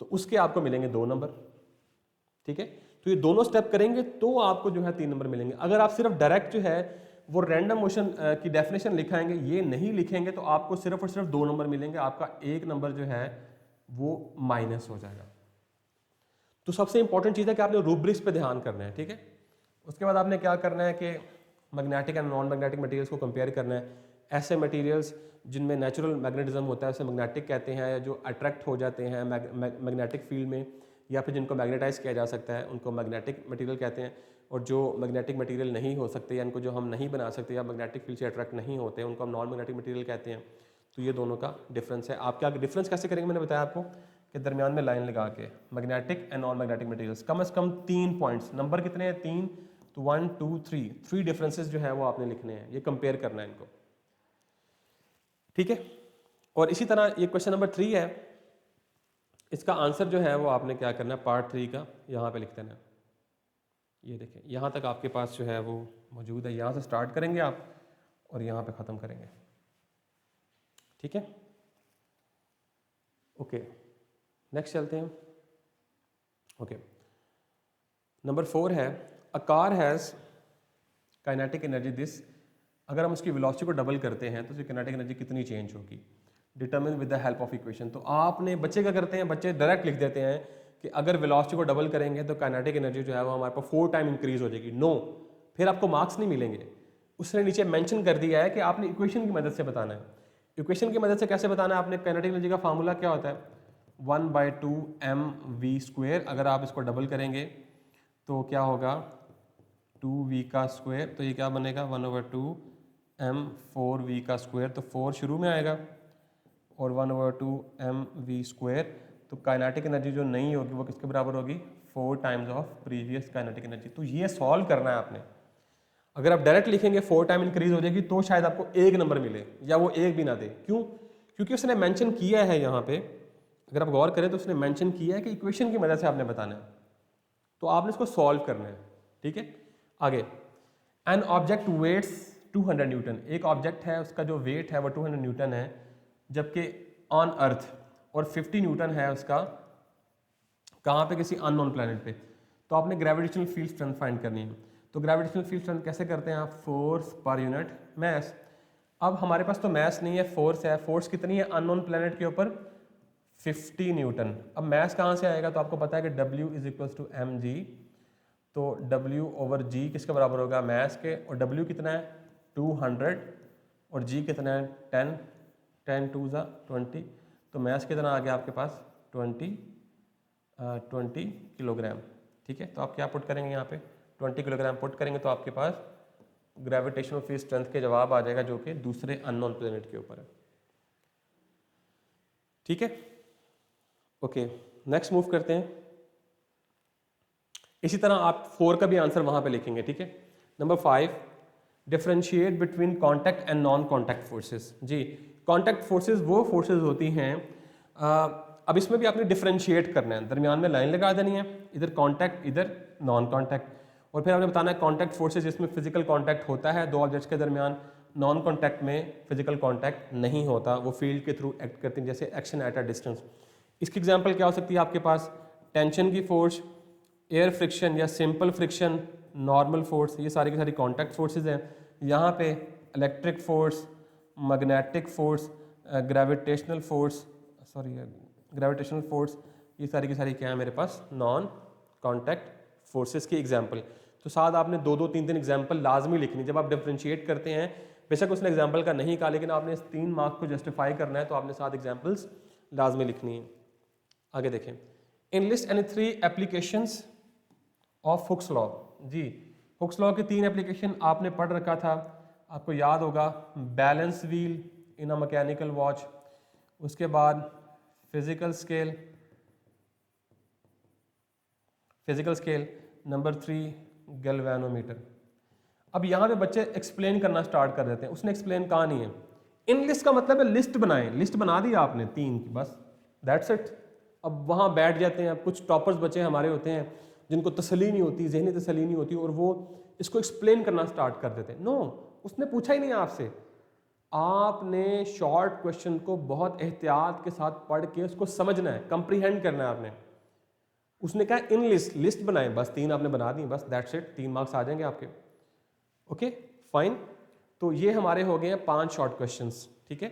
तो उसके आपको मिलेंगे 2 नंबर, ठीक है। तो ये दोनों स्टेप करेंगे तो आपको जो है 3 नंबर मिलेंगे। अगर आप सिर्फ डायरेक्ट जो है वो रैंडम मोशन की डेफिनेशन लिखाएंगे, ये नहीं लिखेंगे, तो आपको सिर्फ और सिर्फ 2 नंबर मिलेंगे, आपका 1 नंबर जो है वो माइनस हो जाएगा। तो सबसे इंपॉर्टेंट चीज़ है कि आपने रूब्रिक्स पे ध्यान करना है, ठीक है। उसके बाद आपने क्या करना है कि magnetic and non magnetic materials को कंपेयर करना है। ऐसे मटेरियल्स जिनमें नेचुरल मैग्नेटिज्म होता है उसे मैग्नेटिक कहते हैं, या जो अट्रैक्ट हो जाते हैं मैग्नेटिक फील्ड में, या फिर जिनको मैग्नेटाइज किया जा सकता है उनको मैग्नेटिक मटेरियल कहते हैं। और जो मैग्नेटिक मटेरियल नहीं हो सकते या इनको जो हम नहीं बना सकते या मैग्नेटिक फील्ड से अट्रैक्ट नहीं होते उनको हम नॉन मैग्नेटिक मटेरियल कहते हैं। तो ये दोनों का डिफरेंस है। आप क्या डिफरेंस कैसे करेंगे, मैंने बताया आपको कि दरमियान में लाइन लगा के magnetic and non magnetic materials, कम से कम 3 पॉइंट्स, नंबर कितने हैं 3, तो 1 2 3 डिफरेंसेस जो है वो आपने लिखने हैं, ये कंपेयर करना है इनको, ठीक है। और इसी तरह ये क्वेश्चन नंबर 3 है, इसका आंसर जो है वो आपने क्या करना है, पार्ट 3 का यहाँ पे लिख देना है। ये देखें यहाँ तक आपके पास जो है वो मौजूद है। यहाँ से स्टार्ट करेंगे आप और यहाँ पे ख़त्म करेंगे, ठीक है। ओके, नेक्स्ट चलते हैं। ओके, नंबर 4 है a car has kinetic energy this. अगर हम उसकी वेलोसिटी को डबल करते हैं तो उसकी काइनेटिक एनर्जी कितनी चेंज होगी, determine with the help of equation. तो आपने बच्चे क्या करते हैं, बच्चे डायरेक्ट लिख देते हैं कि अगर वेलोसिटी को डबल करेंगे तो काइनेटिक एनर्जी जो है वो हमारे पास 4 टाइम इंक्रीज हो जाएगी। नो, फिर आपको मार्क्स नहीं मिलेंगे। उसने नीचे मेंशन कर दिया है कि आपने इक्वेशन की मदद से बताना है। इक्वेशन की मदद से कैसे बताना है आपने, काइनेटिक एनर्जी का फार्मूला क्या होता है, 1/2 mv²। अगर आप इसको डबल करेंगे तो क्या होगा, 2v का स्क्वायर, तो ये क्या बनेगा 1/2 m4v का स्क्वायर। तो 4 शुरू में आएगा और 1/2 mv²। तो काइनेटिक एनर्जी जो नहीं होगी वो किसके बराबर होगी, 4 times of previous kinetic energy. तो ये सॉल्व करना है आपने। अगर आप डायरेक्ट लिखेंगे 4 टाइम इंक्रीज हो जाएगी तो शायद आपको 1 नंबर मिले या वो 1 भी ना दे। क्यों, क्योंकि उसने मेंशन किया है यहाँ पे, अगर आप गौर करें तो उसने मेंशन किया है कि इक्वेशन की मदद से आपने बताना है, तो आपने इसको सॉल्व करना है, ठीक है। आगे, एन ऑब्जेक्ट वेट्स 200 न्यूटन। एक ऑब्जेक्ट है उसका जो वेट है वो 200 न्यूटन है, जबकि ऑन अर्थ, और 50 न्यूटन है उसका कहाँ पे, किसी अननोन प्लैनेट पे। तो आपने ग्रेविटेशनल फील्ड स्ट्रेंथ फाइंड करनी है। तो ग्रेविटेशनल फील्ड स्ट्रेंथ कैसे करते हैं आप, फोर्स पर यूनिट मैस। अब हमारे पास तो मैस नहीं है, फोर्स है। फोर्स कितनी है अननोन प्लैनेट के ऊपर, 50 न्यूटन। अब मैस कहाँ से आएगा, तो आपको पता है कि W = mg। तो W/g किसके बराबर होगा, मैस के। और W कितना है 200 और g कितना है 10, 10 2 ज़ा 20। तो मैस कितना आ गया आपके पास 20 किलोग्राम, ठीक है। तो आप क्या पुट करेंगे यहाँ पे, 20 किलोग्राम पुट करेंगे तो आपके पास ग्रेविटेशनल फील्ड स्ट्रेंथ के जवाब आ जाएगा जो कि दूसरे अननोन प्लेनेट के ऊपर है, ठीक है। ओके, नेक्स्ट मूव करते हैं। इसी तरह आप 4 का भी आंसर वहां पे लिखेंगे, ठीक है। Number 5, differentiate between contact and non contact forces. जी, कॉन्टैक्ट फोर्सेस वो फोर्सेस होती हैं, अब इसमें भी आपने डिफरेंशिएट करना है, दरमियान में लाइन लगा देनी है, इधर कॉन्टैक्ट इधर नॉन कॉन्टैक्ट। और फिर आपने बताना है कॉन्टैक्ट फोर्सेस जिसमें फिजिकल कॉन्टैक्ट होता है दो ऑब्जेक्ट्स के दरमियान, नॉन कॉन्टैक्ट में फिजिकल कॉन्टैक्ट नहीं होता, वो फील्ड के थ्रू एक्ट करती हैं, जैसे एक्शन एट अ डिस्टेंस। इसकी एग्जांपल क्या हो सकती है आपके पास, टेंशन की फोर्स, एयर फ्रिक्शन या सिंपल फ्रिक्शन, नॉर्मल फोर्स, ये सारी की सारी कॉन्टैक्ट फोर्सेज हैं। यहाँ पे electric force, magnetic force, gravitational force, ये सारी की सारी क्या है मेरे पास, नॉन कॉन्टैक्ट फोर्सेस की एग्जांपल। तो साथ आपने 2-2 3-3 एग्जांपल लाजमी लिखनी जब आप डिफरेंशिएट करते हैं। बेशक उसने एग्जांपल का नहीं कहा, लेकिन आपने इस 3 मार्क्स को जस्टिफाई करना है तो आपने साथ एग्जांपल्स लाजमी लिखनी है। आगे देखें, enlist any 3 applications of Hooke's law. जी, हुक्स लॉ की 3 एप्लीकेशन आपने पढ़ रखा था, आपको याद होगा, balance wheel in a mechanical watch, उसके बाद फिजिकल स्केल, नंबर 3 गैल्वेनोमीटर। अब यहाँ पे बच्चे एक्सप्लेन करना स्टार्ट कर देते हैं, उसने एक्सप्लेन कहा नहीं है। इन लिस्ट का मतलब है लिस्ट बनाएं, लिस्ट बना दी आपने 3 की, बस दैट्स इट। अब वहाँ बैठ जाते हैं, कुछ टॉपर्स बच्चे हमारे होते हैं जिनको तसल्ली नहीं होती, जहनी तसल्ली नहीं होती, और वो इसको एक्सप्लेन करना स्टार्ट कर देते हैं। नो, उसने पूछा ही नहीं आपसे, आपने शॉर्ट क्वेश्चन को बहुत एहतियात के साथ पढ़ के उसको समझना है, कंप्रीहेंड करना है आपने। उसने कहा इन लिस्ट बनाए, बस 3 आपने बना दी, बस दैट्स इट, 3 मार्क्स आ जाएंगे आपके। ओके फाइन, तो ये हमारे हो गए हैं 5 शॉर्ट क्वेश्चंस, ठीक है।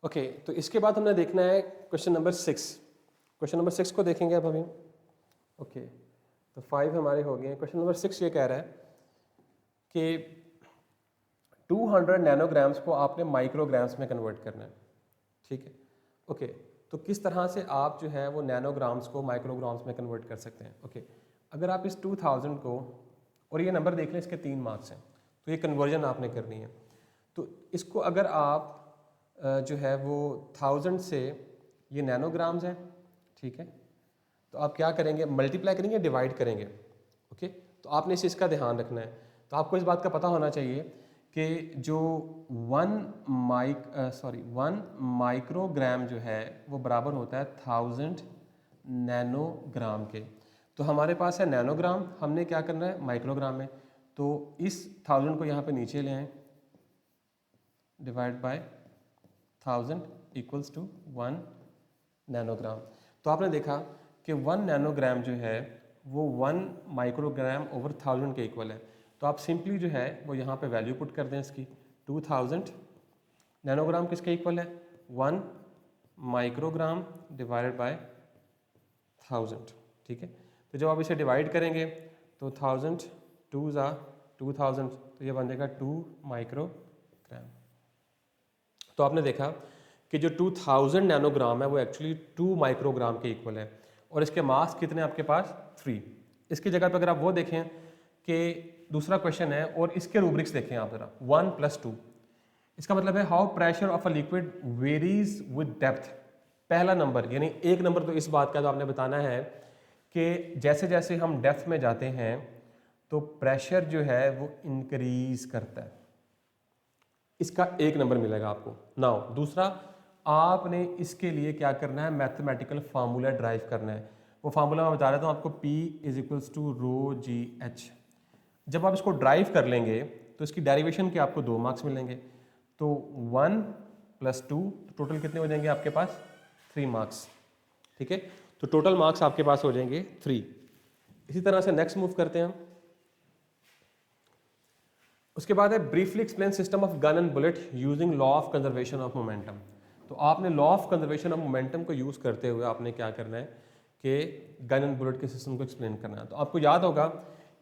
ओके, तो इसके बाद हमने देखना है क्वेश्चन नंबर 6। क्वेश्चन नंबर 6 को देखेंगे अब अभी। ओके, तो 5 हमारे हो गए हैं। क्वेश्चन नंबर 6 ये कह रहा है कि 200 नैनोग्राम्स को आपने माइक्रोग्राम्स में कन्वर्ट करना है, ठीक है। ओके, तो किस तरह से आप जो है वो नैनोग्राम्स को माइक्रोग्राम्स में कन्वर्ट कर सकते हैं। ओके, अगर आप इस 2000 को, और ये नंबर देख लें, इसके 3 मार्क्स हैं, तो ये कन्वर्जन आपने करनी है। तो इसको अगर आप जो है वो 1000 से, ये नैनोग्राम्स हैं, ठीक है, तो आप क्या करेंगे, मल्टीप्लाई करेंगे, डिवाइड करेंगे। ओके, तो आपने इस चीज़ का ध्यान रखना है। तो आपको इस बात का पता होना चाहिए कि जो 1 माइक्रोग्राम जो है वो बराबर होता है 1000 नैनोग्राम के। तो तो हमारे पास है नैनोग्राम, हमने क्या करना है माइक्रोग्राम में, तो इस 1000 को यहाँ पे नीचे ले आए, divide by 1000 equals to 1 nanogram. तो आपने देखा कि 1 नैनोग्राम जो है वो 1 माइक्रोग्राम ओवर 1000 के इक्वल है। तो आप सिंपली जो है वो यहाँ पे वैल्यू पुट कर दें इसकी, 2000 नैनोग्राम किसके इक्वल है, 1 माइक्रोग्राम डिवाइडेड बाय 1000, ठीक है। तो जब आप इसे डिवाइड करेंगे तो 1000 2 ज़ा 2000, तो ये बनेगा 2 माइक्रोग्राम। तो आपने देखा कि जो 2000 नैनोग्राम है वो एक्चुअली 2 माइक्रोग्राम के इक्वल है, और इसके मास कितने आपके पास 3। इसकी जगह पे अगर आप वो देखें कि दूसरा क्वेश्चन है और इसके रूब्रिक्स देखें आप जरा, 1 + 2, इसका मतलब है how pressure of a liquid varies with depth. पहला नंबर यानी एक नंबर तो इस बात का तो आपने बताना है कि जैसे जैसे हम डेप्थ में जाते हैं तो प्रेशर जो है वो इंक्रीज करता है, इसका एक नंबर मिलेगा आपको। नाउ दूसरा, आपने इसके लिए क्या करना है, मैथमेटिकल फार्मूला ड्राइव करना है। वो फार्मूला मैं बता रहा था आपको, P = ρGH। जब आप इसको ड्राइव कर लेंगे तो इसकी डेरिवेशन के आपको 2 मार्क्स मिलेंगे, तो 1 + 2, तो टोटल कितने हो जाएंगे आपके पास 3 मार्क्स, ठीक है। तो टोटल मार्क्स आपके पास हो जाएंगे 3। इसी तरह से नेक्स्ट मूव करते हैं हम। उसके बाद है briefly explain system of gun and bullet using law of conservation of momentum. तो आपने law of conservation of momentum को यूज करते हुए आपने क्या करना है कि गन एंड बुलेट के सिस्टम को एक्सप्लेन करना है। तो आपको याद होगा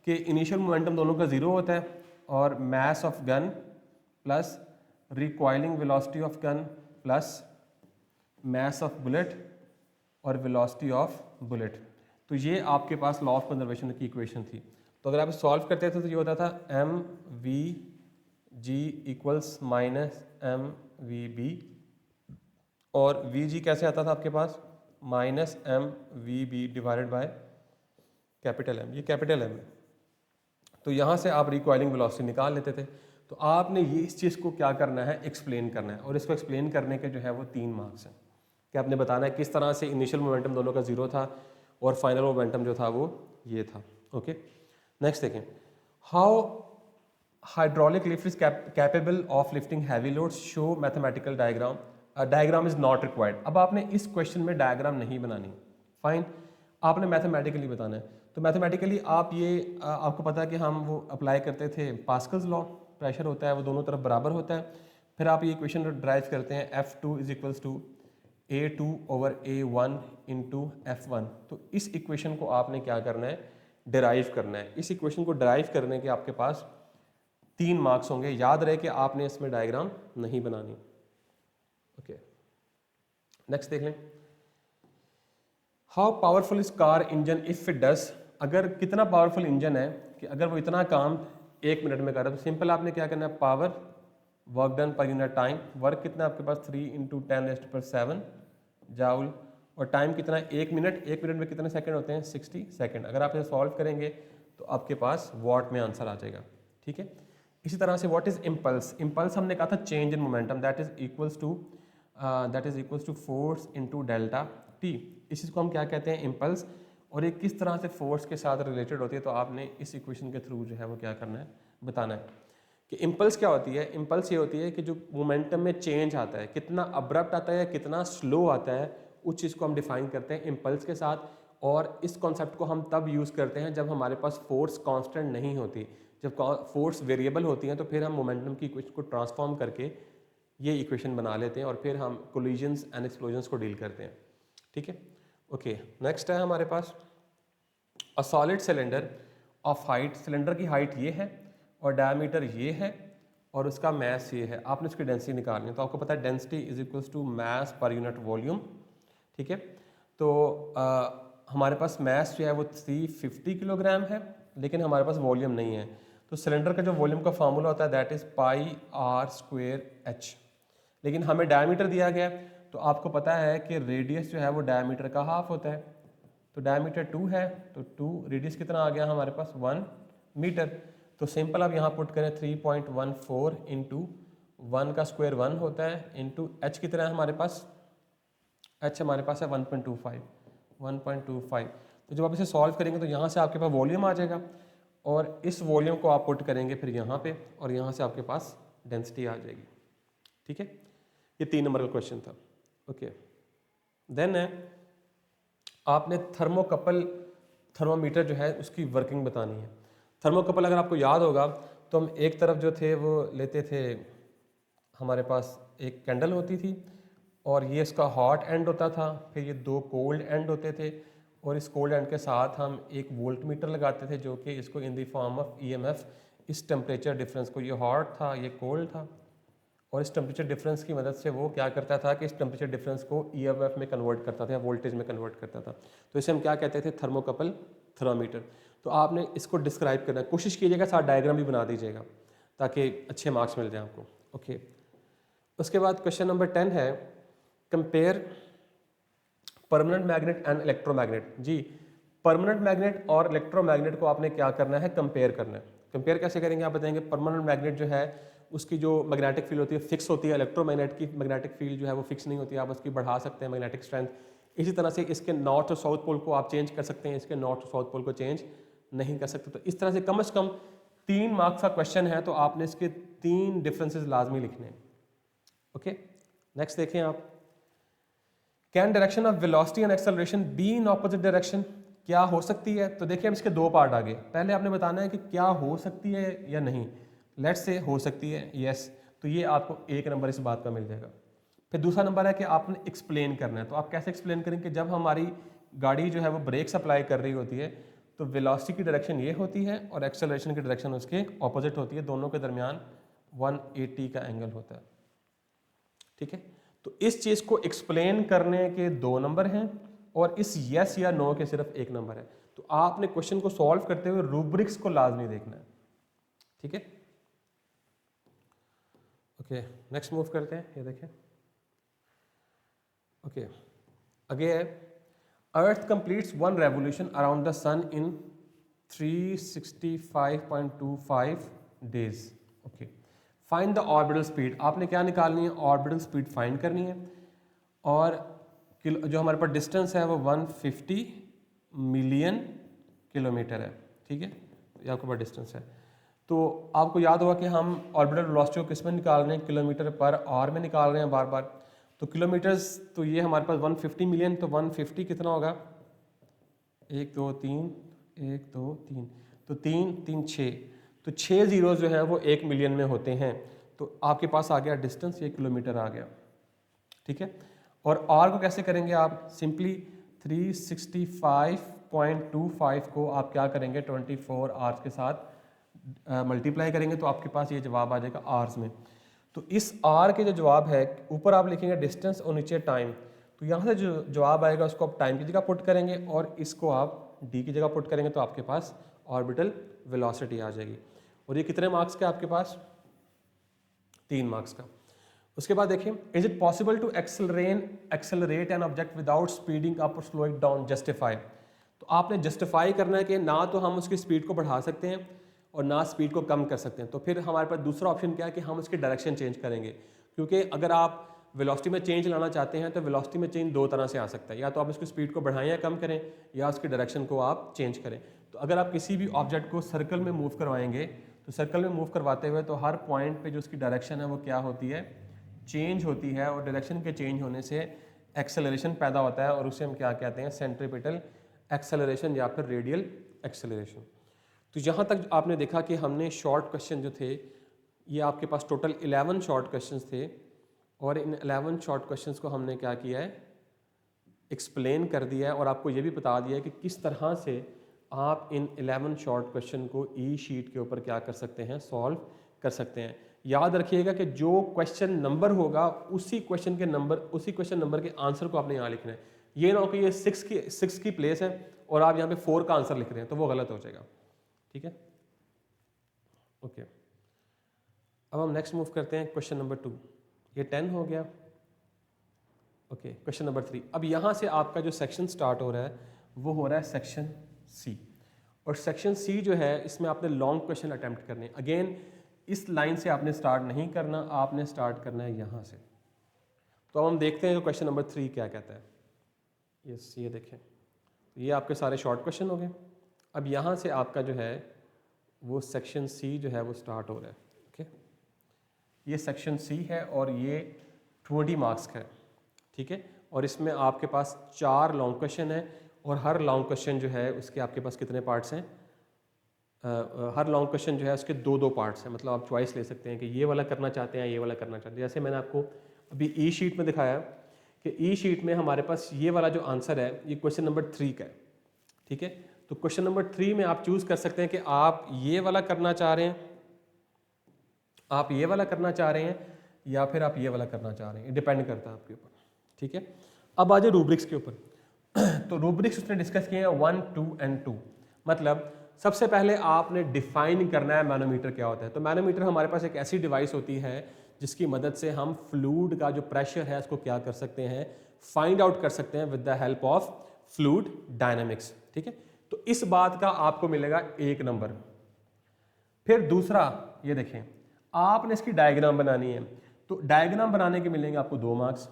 कि इनिशियल मोमेंटम दोनों का 0 होता है, और mass of gun plus recoiling velocity of gun plus mass of bullet और वेलोसिटी ऑफ बुलेट। तो ये आपके पास लॉ ऑफ कंजर्वेशन की इक्वेशन थी। तो अगर आप सॉल्व करते थे तो ये होता था mvg = -mvb, और vg कैसे आता था आपके पास, -mvb divided by capital M, ये कैपिटल M है। तो यहाँ से आप रिकॉइलिंग वेलोसिटी निकाल लेते थे। तो आपने ये इस चीज़ को क्या करना है, एक्सप्लेन करना है, और इसको एक्सप्लेन करने के जो है वो 3 मार्क्स हैं कि आपने बताना है किस तरह से इनिशियल मोमेंटम दोनों का 0 था और फाइनल मोमेंटम जो था वो ये था। ओके, नेक्स्ट देखें, how hydraulic lift is capable of lifting heavy loads, show mathematical diagram. Diagram is not required. अब आपने इस क्वेश्चन में डायग्राम नहीं बनानी, फाइन, आपने मैथमेटिकली बताना है। तो मैथमेटिकली आप ये आपको पता है कि हम वो अप्लाई करते थे पास्कल्स लॉ, प्रेशर होता है वो दोनों तरफ बराबर होता है। फिर आप ये इक्वेशन ड्राइव करते हैं, F2 = A2/A1 × F1। तो इस इक्वेशन को आपने क्या करना है, डिराइव करना है। इस इक्वेशन को डिराइव करने के आपके पास 3 मार्क्स होंगे। याद रहे कि आपने इसमें डायग्राम नहीं बनानी। ओके, नेक्स्ट देख लें, how powerful is car engine if it does. अगर कितना पावरफुल इंजन है कि अगर वो इतना काम 1 मिनट में कर रहा है, तो सिंपल आपने क्या करना है, power work done per unit time, work कितना आपके पास 3 × 10⁻⁷ जाउल, और टाइम कितना है 1 मिनट। 1 मिनट में कितने सेकंड होते हैं, 60 सेकंड। अगर आप इसे सॉल्व करेंगे तो आपके पास वॉट में आंसर आ जाएगा, ठीक है। इसी तरह से व्हाट इज इम्पल्स। इम्पल्स हमने कहा था change in momentum, that is equals to force into delta T. इस चीज़ को हम क्या कहते हैं, इम्पल्स। और ये किस तरह से फोर्स के साथ रिलेटेड होती है, तो आपने इस इक्वेशन के थ्रू जो है वो क्या करना है, बताना है कि इम्पल्स क्या होती है। इम्पल्स ये होती है कि जो मोमेंटम में चेंज आता है, कितना अब्रप्ट आता है या कितना स्लो आता है, उस चीज़ को हम डिफाइन करते हैं इम्पल्स के साथ। और इस कॉन्सेप्ट को हम तब यूज़ करते हैं जब हमारे पास फोर्स कांस्टेंट नहीं होती। जब फोर्स वेरिएबल होती हैं तो फिर हम मोमेंटम की इक्वेशन को ट्रांसफॉर्म करके ये इक्वेशन बना लेते हैं, और फिर हम कोलिजन्स एंड एक्सप्लोजन्स को डील करते हैं, ठीक है। ओके, नेक्स्ट है हमारे पास a solid cylinder of height. Cylinder की हाइट ये है और डायमीटर ये है और उसका मैस ये है। आपने उसकी डेंसिटी निकालनी है, तो आपको पता है डेंसिटी = मास पर यूनिट वॉल्यूम, ठीक है। तो हमारे पास मैस जो है वो 350 किलोग्राम है, लेकिन हमारे पास वॉल्यूम नहीं है। तो सिलेंडर का जो वॉल्यूम का फार्मूला होता है दैट इज़ πr²h, लेकिन हमें डायमीटर दिया गया, तो आपको पता है कि रेडियस जो है वो डायमीटर का हाफ होता है। तो डायमीटर 2 है, तो 2 रेडियस कितना आ गया हमारे पास 1 मीटर। तो सिंपल आप यहाँ पुट करें 3.14 × 1 का स्क्वायर 1 होता है, इंटू h कितना है हमारे पास, h हमारे पास है 1.25। तो जब आप इसे सॉल्व करेंगे तो यहाँ से आपके पास वॉल्यूम आ जाएगा और इस वॉल्यूम को आप पुट करेंगे फिर यहाँ पे और यहाँ से आपके पास डेंसिटी आ जाएगी। ठीक है, ये 3 नंबर का क्वेश्चन था। ओके, देन है आपने थर्मोमीटर जो है उसकी वर्किंग बतानी है। थर्मोकपल अगर आपको याद होगा तो हम एक तरफ जो थे वो लेते थे, हमारे पास एक कैंडल होती थी और ये इसका हॉट एंड होता था, फिर ये 2 कोल्ड एंड होते थे और इस कोल्ड एंड के साथ हम एक वोल्ट मीटर लगाते थे जो कि इसको in the form of EMF, इस टेम्परेचर डिफरेंस को, ये हॉट था ये कोल्ड था, और इस टेम्परेचर डिफरेंस की मदद से वो क्या करता था कि इस टेम्परेचर डिफरेंस को ईएमएफ में कन्वर्ट करता था या वोल्टेज में कन्वर्ट करता था। तो इसे हम क्या कहते थे, थर्मोकपल थर्मामीटर। तो आपने इसको डिस्क्राइब करना है, कोशिश कीजिएगा साथ डायग्राम भी बना दीजिएगा ताकि अच्छे मार्क्स मिल जाए आपको। ओके, उसके बाद क्वेश्चन नंबर 10 है compare permanent magnet and electromagnet. जी, परमानेंट मैग्नेट और इलेक्ट्रोमैग्नेट को आपने क्या करना है, कंपेयर करना है। कंपेयर कैसे करेंगे आप बताएंगे। परमानेंट मैग्नेट जो है उसकी जो मैग्नेटिक फील्ड होती है फिक्स होती है, इलेक्ट्रोमैग्नेट की मैग्नेटिक फील्ड जो है वो फिक्स नहीं होती है, आप उसकी बढ़ा सकते हैं मैग्नेटिक स्ट्रेंथ। इसी तरह से इसके नॉर्थ और साउथ पोल को आप चेंज कर सकते हैं, इसके नॉर्थ और साउथ पोल को चेंज नहीं कर सकते। तो इस तरह से कम 3 मार्क्स का क्वेश्चन है तो आपने इसके 3 डिफरेंसेस लाजमी लिखने हैं। ओके, नेक्स्ट देखें आप, can direction of velocity and acceleration be in opposite direction, क्या हो सकती है। तो देखिए अब इसके 2 पार्ट आ गए। पहले आपने बताना है कि क्या हो सकती है या नहीं। लेट्स से हो सकती है, यस, तो ये आपको 1 नंबर इस बात का मिल जाएगा। फिर दूसरा नंबर है कि आपने एक्सप्लेन करना है। तो आप कैसे एक्सप्लेन करेंगे कि जब हमारी गाड़ी जो है वो ब्रेक अप्लाई कर रही होती है तो वेलोसिटी की डायरेक्शन ये होती है और एक्सेलरेशन की डायरेक्शन उसके ऑपोजिट होती है, दोनों के दरमियान 180 का एंगल होता है। ठीक है, तो इस चीज को एक्सप्लेन करने के 2 नंबर हैं और इस यस या नो के सिर्फ 1 नंबर है। तो आपने क्वेश्चन को सॉल्व करते हुए रूब्रिक्स को लाजमी देखना है। ठीक है, ओके, नेक्स्ट मूव करते हैं। ये देखें, ओके, आगे है Earth completes 1 revolution around the sun in 365.25 days. Okay, find the orbital speed. आपने क्या निकालनी है, ऑर्बिटल स्पीड फाइंड करनी है और जो हमारे पास डिस्टेंस है वो 150 मिलियन किलोमीटर है। ठीक है, ये आपके पास डिस्टेंस है। तो आपको याद होगा कि हम ऑर्बिटल वेलोसिटी को किस में निकाल रहे हैं, किलोमीटर पर आवर में निकाल रहे हैं बार बार। तो किलोमीटर्स, तो ये हमारे पास 150 मिलियन, तो 150 कितना होगा, 1 2 3 1 2 3, तो 3 3 6, तो 6 जीरो जो है वो 1 मिलियन में होते हैं। तो आपके पास आ गया डिस्टेंस, ये किलोमीटर आ गया। ठीक है, और आर को कैसे करेंगे आप, सिंपली 365.25 को आप क्या करेंगे 24 आवर्स के साथ मल्टीप्लाई करेंगे तो आपके पास ये जवाब आ जाएगा आवर्स में। तो इस आर के जो जवाब है, ऊपर आप लिखेंगे डिस्टेंस और नीचे टाइम, तो यहाँ से जो जवाब आएगा उसको आप टाइम की जगह पुट करेंगे और इसको आप डी की जगह पुट करेंगे तो आपके पास ऑर्बिटल वेलोसिटी आ जाएगी। और ये कितने मार्क्स का आपके पास, 3 मार्क्स का। उसके बाद देखिए, is it possible to accelerate an object without speeding up और स्लोइंग डाउन, जस्टिफाई। तो आपने जस्टिफाई करना है कि ना तो हम उसकी स्पीड को बढ़ा सकते हैं और ना स्पीड को कम कर सकते हैं। तो फिर हमारे पास दूसरा ऑप्शन क्या है कि हम उसकी डायरेक्शन चेंज करेंगे, क्योंकि अगर आप वेलोसिटी में चेंज लाना चाहते हैं तो वेलोसिटी में चेंज 2 तरह से आ सकता है, या तो आप उसकी स्पीड को बढ़ाएं या कम करें, या उसकी डायरेक्शन को आप चेंज करें। तो अगर आप किसी भी ऑब्जेक्ट को सर्कल में मूव करवाएंगे तो सर्कल में मूव करवाते हुए तो हर पॉइंट पे जो उसकी डायरेक्शन है वो क्या होती है, चेंज होती है, और डायरेक्शन के चेंज होने से एक्सेलरेशन पैदा होता है और उसे हम क्या कहते हैं, सेंट्रीपिटल एक्सेलरेशन या फिर रेडियल एक्सेलरेशन। तो यहाँ तक आपने देखा कि हमने शॉर्ट क्वेश्चन जो थे, ये आपके पास टोटल 11 शॉर्ट क्वेश्चंस थे और इन 11 शॉर्ट क्वेश्चंस को हमने क्या किया है, एक्सप्लेन कर दिया है और आपको ये भी बता दिया है कि किस तरह से आप इन 11 शॉर्ट क्वेश्चन को ई शीट के ऊपर क्या कर सकते हैं, सॉल्व कर सकते हैं। याद रखिएगा कि जो क्वेश्चन नंबर होगा उसी क्वेश्चन नंबर के आंसर को आपने यहाँ लिखना है। ये ना हो कि ये 6 की प्लेस है और आप यहाँ पे 4 का आंसर लिख रहे हैं तो वो गलत हो जाएगा। ठीक है, ओके, अब हम नेक्स्ट मूव करते हैं क्वेश्चन नंबर 2। ये 10 हो गया। Okay, question number 3। अब यहाँ से आपका जो सेक्शन स्टार्ट हो रहा है वो हो रहा है सेक्शन सी, और सेक्शन सी जो है इसमें आपने लॉन्ग क्वेश्चन अटेम्प्ट करने हैं। अगेन इस लाइन से आपने स्टार्ट नहीं करना, आपने स्टार्ट करना है यहाँ से। तो अब हम देखते हैं क्वेश्चन नंबर 3 क्या कहता है। यस, ये देखें, ये आपके सारे शॉर्ट क्वेश्चन हो गए। अब यहाँ से आपका जो है वो सेक्शन सी जो है वो स्टार्ट हो रहा है। ओके, ये सेक्शन सी है और ये 20 मार्क्स का है, ठीक है। और इसमें आपके पास 4 लॉन्ग क्वेश्चन है और हर लॉन्ग क्वेश्चन जो है उसके आपके पास कितने पार्ट्स हैं, हर लॉन्ग क्वेश्चन जो है उसके 2-2 पार्ट्स हैं। मतलब आप चॉइस ले सकते हैं कि ये वाला करना चाहते हैं, ये वाला करना चाहते हैं। जैसे मैंने आपको अभी ई शीट में दिखाया कि ई शीट में हमारे पास ये वाला जो आंसर है ये क्वेश्चन नंबर 3 का है, ठीक है। तो क्वेश्चन नंबर 3 में आप चूज कर सकते हैं कि आप ये वाला करना चाह रहे हैं, आप ये वाला करना चाह रहे हैं, या फिर आप ये वाला करना चाह रहे हैं। डिपेंड करता है आपके ऊपर, ठीक है। अब आ जाए रूब्रिक्स के ऊपर। तो रूब्रिक्स उसने डिस्कस किए हैं 1, 2 एंड 2। मतलब सबसे पहले आपने डिफाइन करना है मैनोमीटर क्या होता है। तो मैनोमीटर हमारे पास एक ऐसी डिवाइस होती है जिसकी मदद से हम फ्लूइड का जो प्रेशर है उसको क्या कर सकते हैं, फाइंड आउट कर सकते हैं with the help of fluid dynamics, ठीक है। तो इस बात का आपको मिलेगा 1 नंबर। फिर दूसरा ये देखें, आपने इसकी डायग्राम बनानी है, तो डायग्राम बनाने के मिलेंगे आपको 2 मार्क्स।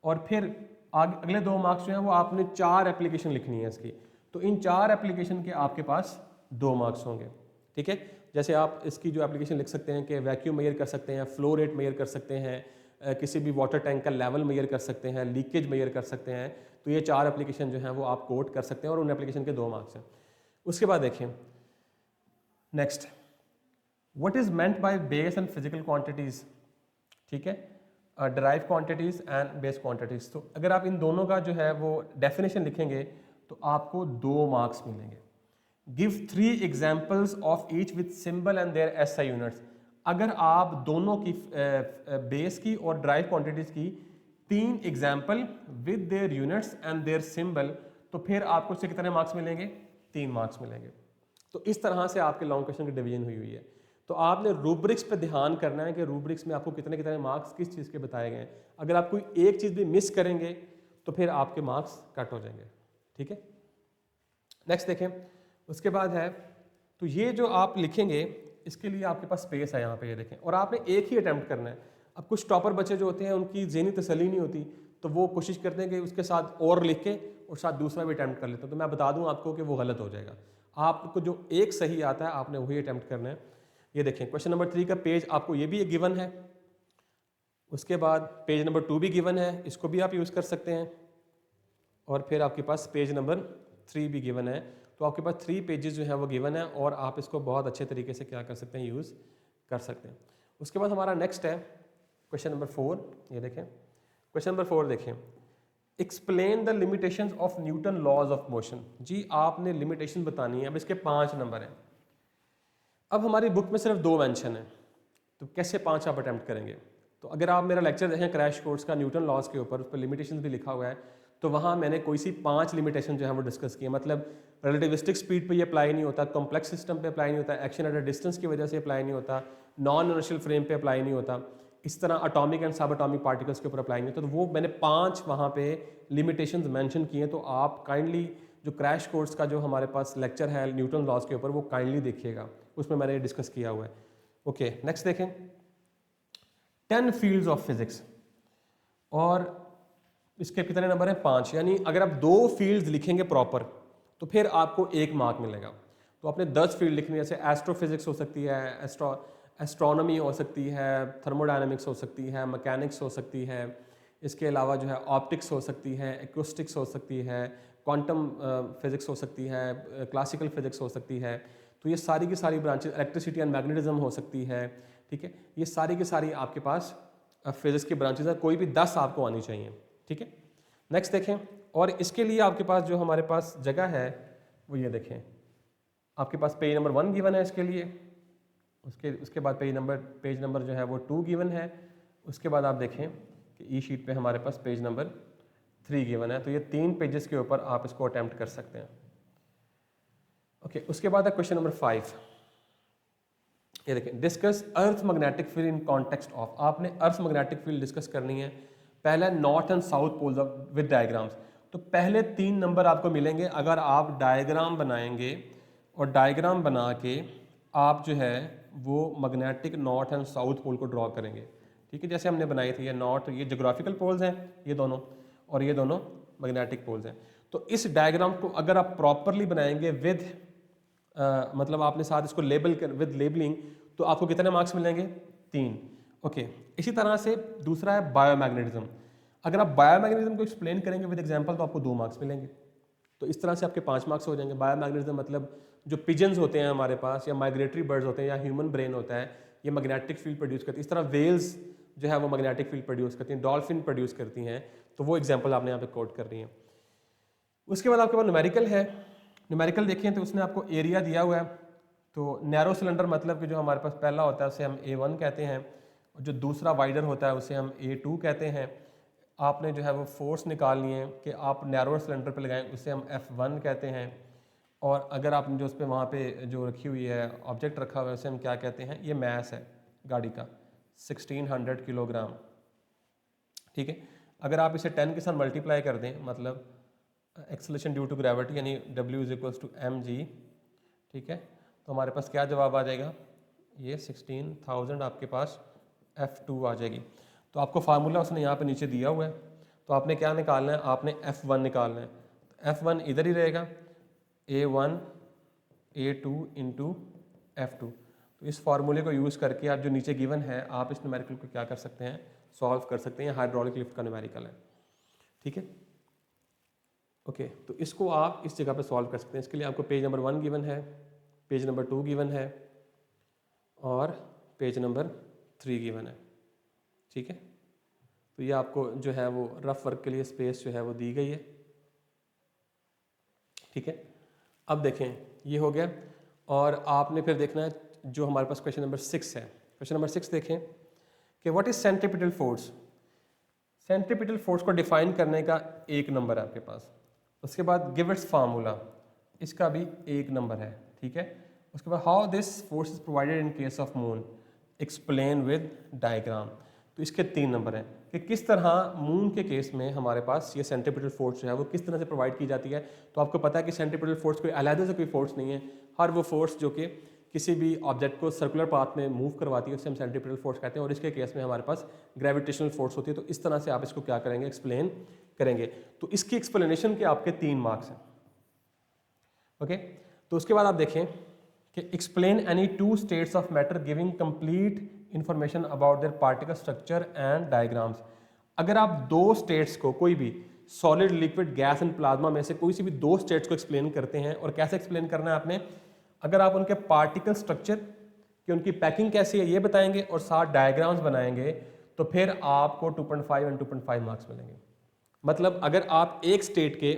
और फिर अगले 2 मार्क्स जो हैं वो आपने 4 एप्लीकेशन लिखनी है इसकी। तो इन 4 एप्लीकेशन के आपके पास 2 मार्क्स होंगे, ठीक है। जैसे आप इसकी जो एप्लीकेशन लिख सकते हैं कि वैक्यूम मेजर कर सकते हैं, फ्लो रेट मेजर कर सकते हैं, किसी भी वाटर टैंक का लेवल मेजर कर सकते हैं, लीकेज मेजर कर सकते हैं। तो ये 4 एप्लीकेशन जो हैं वो आप कोट कर सकते हैं और उन एप्लीकेशन के 2 मार्क्स हैं। उसके बाद देखिए next, what is meant by base and physical quantities, ठीक है, derive quantities and base quantities. तो अगर आप इन दोनों का जो है वो डेफिनेशन लिखेंगे तो आपको 2 मार्क्स मिलेंगे। Give 3 examples of each with symbol and their SI units. अगर आप दोनों की बेस की और ड्राइव क्वांटिटीज की 3 example with their units and their symbol, तो फिर आपको इससे कितने मार्क्स मिलेंगे, 3 मार्क्स मिलेंगे। तो इस तरह से आपके लॉन्ग क्वेश्चन की डिवीजन हुई है। तो आपने रूब्रिक्स पे ध्यान करना है कि रूब्रिक्स में आपको कितने कितने मार्क्स किस चीज़ के बताए गए हैं। अगर आप कोई एक चीज़ भी मिस करेंगे तो फिर आपके मार्क्स कट हो जाएंगे, ठीक है। नेक्स्ट देखें, उसके बाद है, तो ये जो आप लिखेंगे इसके लिए आपके पास स्पेस है यहाँ पे, ये देखें। और आपने एक ही अटैम्प्ट करना है। अब कुछ टॉपर बच्चे जो होते हैं उनकी ज़हनी तसल्ली नहीं होती, तो वो कोशिश करते हैं कि उसके साथ और लिख के और साथ दूसरा भी अटैम्प्ट कर लेते हैं। तो मैं बता दूं आपको कि वो गलत हो जाएगा। आपको जो एक सही आता है आपने वही अटैम्प्ट करना है। ये देखें क्वेश्चन नंबर 3 का पेज आपको ये भी एक गिवन है, उसके बाद पेज नंबर 2 भी गिवन है, इसको भी आप यूज़ कर सकते हैं। और फिर आपके पास पेज नंबर 3 भी गिवन है। तो आपके पास 3 पेजेस जो है वो गिवन है और आप इसको बहुत अच्छे तरीके से क्या कर सकते हैं, यूज़ कर सकते हैं। उसके बाद हमारा नेक्स्ट है क्वेश्चन नंबर 4। ये देखें क्वेश्चन नंबर 4 देखें, explain the limitations of Newton laws of motion. जी आपने लिमिटेशन बतानी है। अब इसके 5 नंबर हैं। अब हमारी बुक में सिर्फ 2 मेंशन है, तो कैसे 5 आप अटैम्प्ट करेंगे। तो अगर आप मेरा लेक्चर देखें क्रैश कोर्स का न्यूटन लॉज के ऊपर, उस पर लिमिटेशन भी लिखा हुआ है, तो वहाँ मैंने कोई सी 5 लिमिटेशन जो है वो डिस्कस की है। मतलब रिलेटिविस्टिक स्पीड पे ये अप्लाई नहीं होता, कॉम्प्लेक्स सिस्टम पे अप्लाई नहीं होता, एक्शन एट अ डिस्टेंस की वजह से अप्लाई नहीं होता, नॉन इनर्शियल फ्रेम पे अप्लाई नहीं होता, इस तरह अटॉमिक एंड सब अटॉमिक पार्टिकल्स के ऊपर अप्लाई नहीं होता। तो वो मैंने 5 वहाँ पे लिमिटेशंस मेंशन किए हैं। तो आप काइंडली जो क्रैश कोर्स का जो हमारे पास लेक्चर है न्यूटन लॉज के ऊपर, वो काइंडली देखिएगा, उसमें मैंने डिस्कस किया हुआ है। ओके नेक्स्ट देखें, 10 फील्ड्स ऑफ फिजिक्स, और इसके कितने नंबर हैं, 5। यानी अगर आप 2 फील्ड्स लिखेंगे प्रॉपर तो फिर आपको 1 मार्क मिलेगा। तो आपने 10 फील्ड लिखनी है, जैसे एस्ट्रोफिजिक्स हो सकती है, एस्ट्रोनॉमी हो सकती है, थर्मोडायनामिक्स हो सकती है, मैकेनिक्स हो सकती है, इसके अलावा जो है ऑप्टिक्स हो सकती है, एक्यूस्टिक्स हो सकती है, क्वांटम फिजिक्स हो सकती है, क्लासिकल फिजिक्स हो सकती है। तो ये सारी की सारी ब्रांचेस, इलेक्ट्रिसिटी एंड मैग्नेटिज्म हो सकती है, ठीक है। ये सारी की सारी आपके पास फिजिक्स की ब्रांचेस है, कोई भी 10 आपको आनी चाहिए, ठीक है। नेक्स्ट देखें, और इसके लिए आपके पास जो हमारे पास जगह है वो ये देखें, आपके पास पेज नंबर 1 गिवन है इसके लिए, उसके बाद पेज नंबर जो है वो 2 गिवन है। उसके बाद आप देखें कि ई शीट पे हमारे पास पेज नंबर 3 गिवन है। तो ये 3 पेजेस के ऊपर आप इसको अटेम्प्ट कर सकते हैं। ओके उसके बाद है क्वेश्चन नंबर 5। ये देखें, discuss earth magnetic field in context of. आपने अर्थ मैग्नेटिक फील्ड डिस्कस करनी है। पहला north and south poles with diagrams. तो पहले 3 नंबर आपको मिलेंगे अगर आप डायग्राम बनाएंगे और डायग्राम बना के आप जो है वो magnetic north and south pole को ड्रॉ करेंगे, ठीक है। जैसे हमने बनाई थी ये नॉर्थ, ये जोग्राफिकल पोल्स हैं ये दोनों, और ये दोनों मैग्नेटिक पोल्स हैं। तो इस डायग्राम को अगर आप प्रॉपरली बनाएंगे विद मतलब आपने साथ इसको लेबल कर विद लेबलिंग, तो आपको कितने मार्क्स मिलेंगे? 3। ओके, इसी तरह से दूसरा है बायोमैग्नेटिज्म। अगर आप बायोमैग्नेटिज्म को एक्सप्लेन करेंगे विद एग्जांपल तो आपको 2 मार्क्स मिलेंगे। तो इस तरह से आपके 5 मार्क्स हो जाएंगे। बायोमैग्नेटिज्म मतलब जो पिजन्स होते हैं हमारे पास, या माइग्रेटरी बर्ड्स होते हैं, या ह्यूमन ब्रेन होता है, ये मैग्नेटिक फील्ड प्रोड्यूस करती है। इस तरह वेल्स जो है वो मैग्नेटिक फील्ड प्रोड्यूस करती हैं, डॉल्फिन प्रोड्यूस करती हैं। तो वो एग्जाम्पल आपने यहाँ पे कोट कर रही है। उसके बाद आपके पास न्यूमेरिकल है। न्यूमेरिकल देखें तो उसने आपको एरिया दिया हुआ है। तो नैरो सिलेंडर मतलब कि जो हमारे पास पहला होता है उसे हम A1 कहते हैं, और जो दूसरा वाइडर होता है उसे हम A2 कहते हैं। आपने जो है वो फोर्स निकालनी है कि आप नैरो सिलेंडर पे लगाएं, उसे हम F1 कहते हैं। और अगर आपने जो उस पर वहाँ पे जो रखी हुई है ऑब्जेक्ट रखा हुआ है उसे हम क्या कहते हैं? ये मैस है गाड़ी का 1600 किलोग्राम। ठीक है, अगर आप इसे 10 के साथ मल्टीप्लाई कर दें, मतलब एक्सेलरेशन ड्यू टू ग्रेविटी यानी W = mg, ठीक है, तो हमारे पास क्या जवाब आ जाएगा? ये 16,000 आपके पास F2 आ जाएगी। तो आपको फार्मूला उसने यहाँ पे नीचे दिया हुआ है, तो आपने क्या निकालना है? आपने F1 निकालना है। तो F1 इधर ही रहेगा, A1 A2 इंटू F2। तो इस फार्मूले को यूज़ करके आप जो नीचे गिवन है आप इस न्यूमेरिकल को क्या कर सकते हैं? सॉल्व कर सकते हैं। हाइड्रोलिक लिफ्ट का न्यूमेरिकल है, ठीक है। ओके, तो इसको आप इस जगह पे सॉल्व कर सकते हैं। इसके लिए आपको पेज नंबर 1 गिवन है, पेज नंबर 2 गिवन है, और पेज नंबर 3 गिवन है, ठीक है। तो ये आपको जो है वो रफ वर्क के लिए स्पेस जो है वो दी गई है, ठीक है। अब देखें ये हो गया, और आपने फिर देखना है जो हमारे पास क्वेश्चन नंबर 6 है। क्वेश्चन नंबर 6 देखें कि what is centripetal force. Centripetal force को डिफाइन करने का एक नंबर है आपके पास। उसके बाद गिव इट्स फार्मूला, इसका भी एक नंबर है, ठीक है। उसके बाद how this force is provided in case of moon, explain with diagram. तो इसके 3 नंबर हैं कि किस तरह मून के केस में हमारे पास ये सेंट्रीपिटल फोर्स जो है वो किस तरह से प्रोवाइड की जाती है। तो आपको पता है कि सेंट्रीपिटल फोर्स कोई अलग से कोई फोर्स नहीं है, हर वो फोर्स जो कि किसी भी ऑब्जेक्ट को सर्कुलर पाथ में मूव करवाती है उसे हम सेंट्रीपिटल फोर्स कहते हैं। और इसके केस में हमारे पास ग्रेविटेशनल फोर्स होती है। तो इस तरह से आप इसको क्या करेंगे? एक्सप्लेन करेंगे। तो इसकी एक्सप्लेनेशन के आपके 3 मार्क्स हैं, ओके। तो उसके बाद आप देखें कि explain any 2 states of matter giving complete information about their particle structure and diagrams. अगर आप 2 स्टेट्स को, कोई भी solid, liquid, gas and plasma में से कोई सी भी 2 स्टेट्स को एक्सप्लेन करते हैं, और कैसे एक्सप्लेन करना है आपने? अगर आप उनके पार्टिकल स्ट्रक्चर कि उनकी पैकिंग कैसी है ये बताएंगे और साथ डायग्राम्स बनाएंगे, तो फिर आपको 2.5 और 2.5 मार्क्स मिलेंगे। मतलब अगर आप एक स्टेट के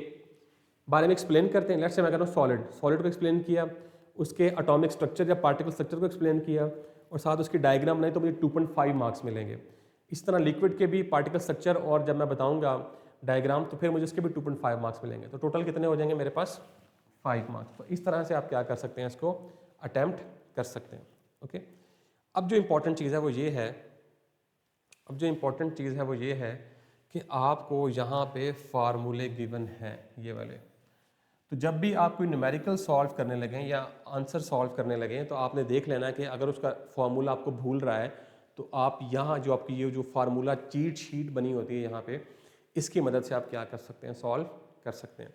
बारे में एक्सप्लेन करते हैं, लेट्स से मैं कह रहा हूँ सॉलिड को एक्सप्लेन किया, उसके एटॉमिक स्ट्रक्चर या पार्टिकल स्ट्रक्चर को एक्सप्लेन किया, और साथ उसकी डायग्राम बनाई, तो मुझे 2.5 मार्क्स मिलेंगे। इस तरह लिक्विड के भी पार्टिकल स्ट्रक्चर और जब मैं बताऊंगा डायग्राम, तो फिर मुझे उसके भी 2.5 मार्क्स मिलेंगे। तो टोटल कितने हो जाएंगे मेरे पास? 5 मार्क्स। तो इस तरह से आप क्या कर सकते हैं? इसको अटैम्प्ट कर सकते हैं, ओके। अब जो इम्पोर्टेंट चीज़ है वो ये है, कि आपको यहाँ पे फार्मूले गिवन हैं ये वाले। तो जब भी आप कोई न्यूमेरिकल सॉल्व करने लगें या आंसर सॉल्व करने लगें, तो आपने देख लेना कि अगर उसका फार्मूला आपको भूल रहा है, तो आप यहाँ जो आपकी ये जो फार्मूला चीट शीट बनी होती है यहाँ पे, इसकी मदद से आप क्या कर सकते हैं? सॉल्व कर सकते हैं।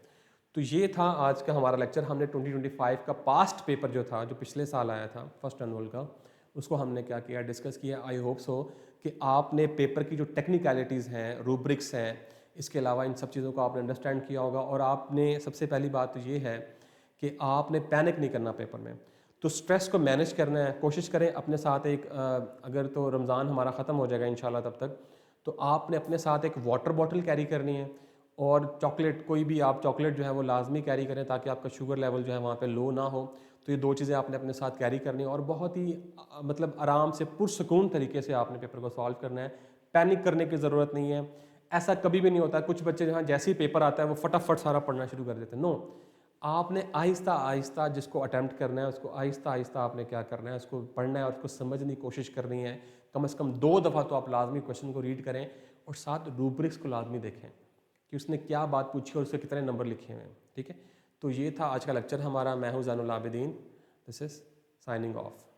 तो ये था आज का हमारा लेक्चर। हमने 2025 का पास्ट पेपर जो था, जो पिछले साल आया था फर्स्ट एनुअल का, उसको हमने क्या किया? डिस्कस किया। आई होप सो कि आपने पेपर की जो टेक्निकलिटीज़ हैं, रूब्रिक्स हैं, इसके अलावा इन सब चीज़ों को आपने अंडरस्टैंड किया होगा। और आपने सबसे पहली बात तो ये है कि आपने पैनिक नहीं करना पेपर में, तो स्ट्रेस को मैनेज करना है। कोशिश करें अपने साथ एक अगर तो रमज़ान हमारा ख़त्म हो जाएगा इंशाल्लाह तब तक, तो आपने अपने साथ एक वाटर बॉटल कैरी करनी है, और चॉकलेट, कोई भी आप चॉकलेट जो है वो लाजमी कैरी करें ताकि आपका शुगर लेवल जो है वहाँ पे लो ना हो। तो ये 2 चीज़ें आपने अपने साथ कैरी करनी है, और बहुत ही मतलब आराम से पुरसकून तरीके से आपने पेपर को सॉल्व करना है। पैनिक करने की ज़रूरत नहीं है। ऐसा कभी भी नहीं होता, कुछ बच्चे जहाँ जैसे ही पेपर आता है वो फटाफट सारा पढ़ना शुरू कर देते हैं। नो, आपने आहिस्ता आहिस्ता जिसको अटैम्प्ट करना है उसको आहिस्ता आहिस्ता आपने क्या करना है? उसको पढ़ना है और उसको समझने की कोशिश करनी है। कम से कम 2 दफ़ा तो आप लाजमी क्वेश्चन को रीड करें, और साथ रूब्रिक्स को लाजमी देखें कि उसने क्या बात पूछी और उसके कितने नंबर लिखे हुए हैं, ठीक है। तो ये था आज का लेक्चर हमारा। मैं हूँ Zainul Abidin, this is signing off.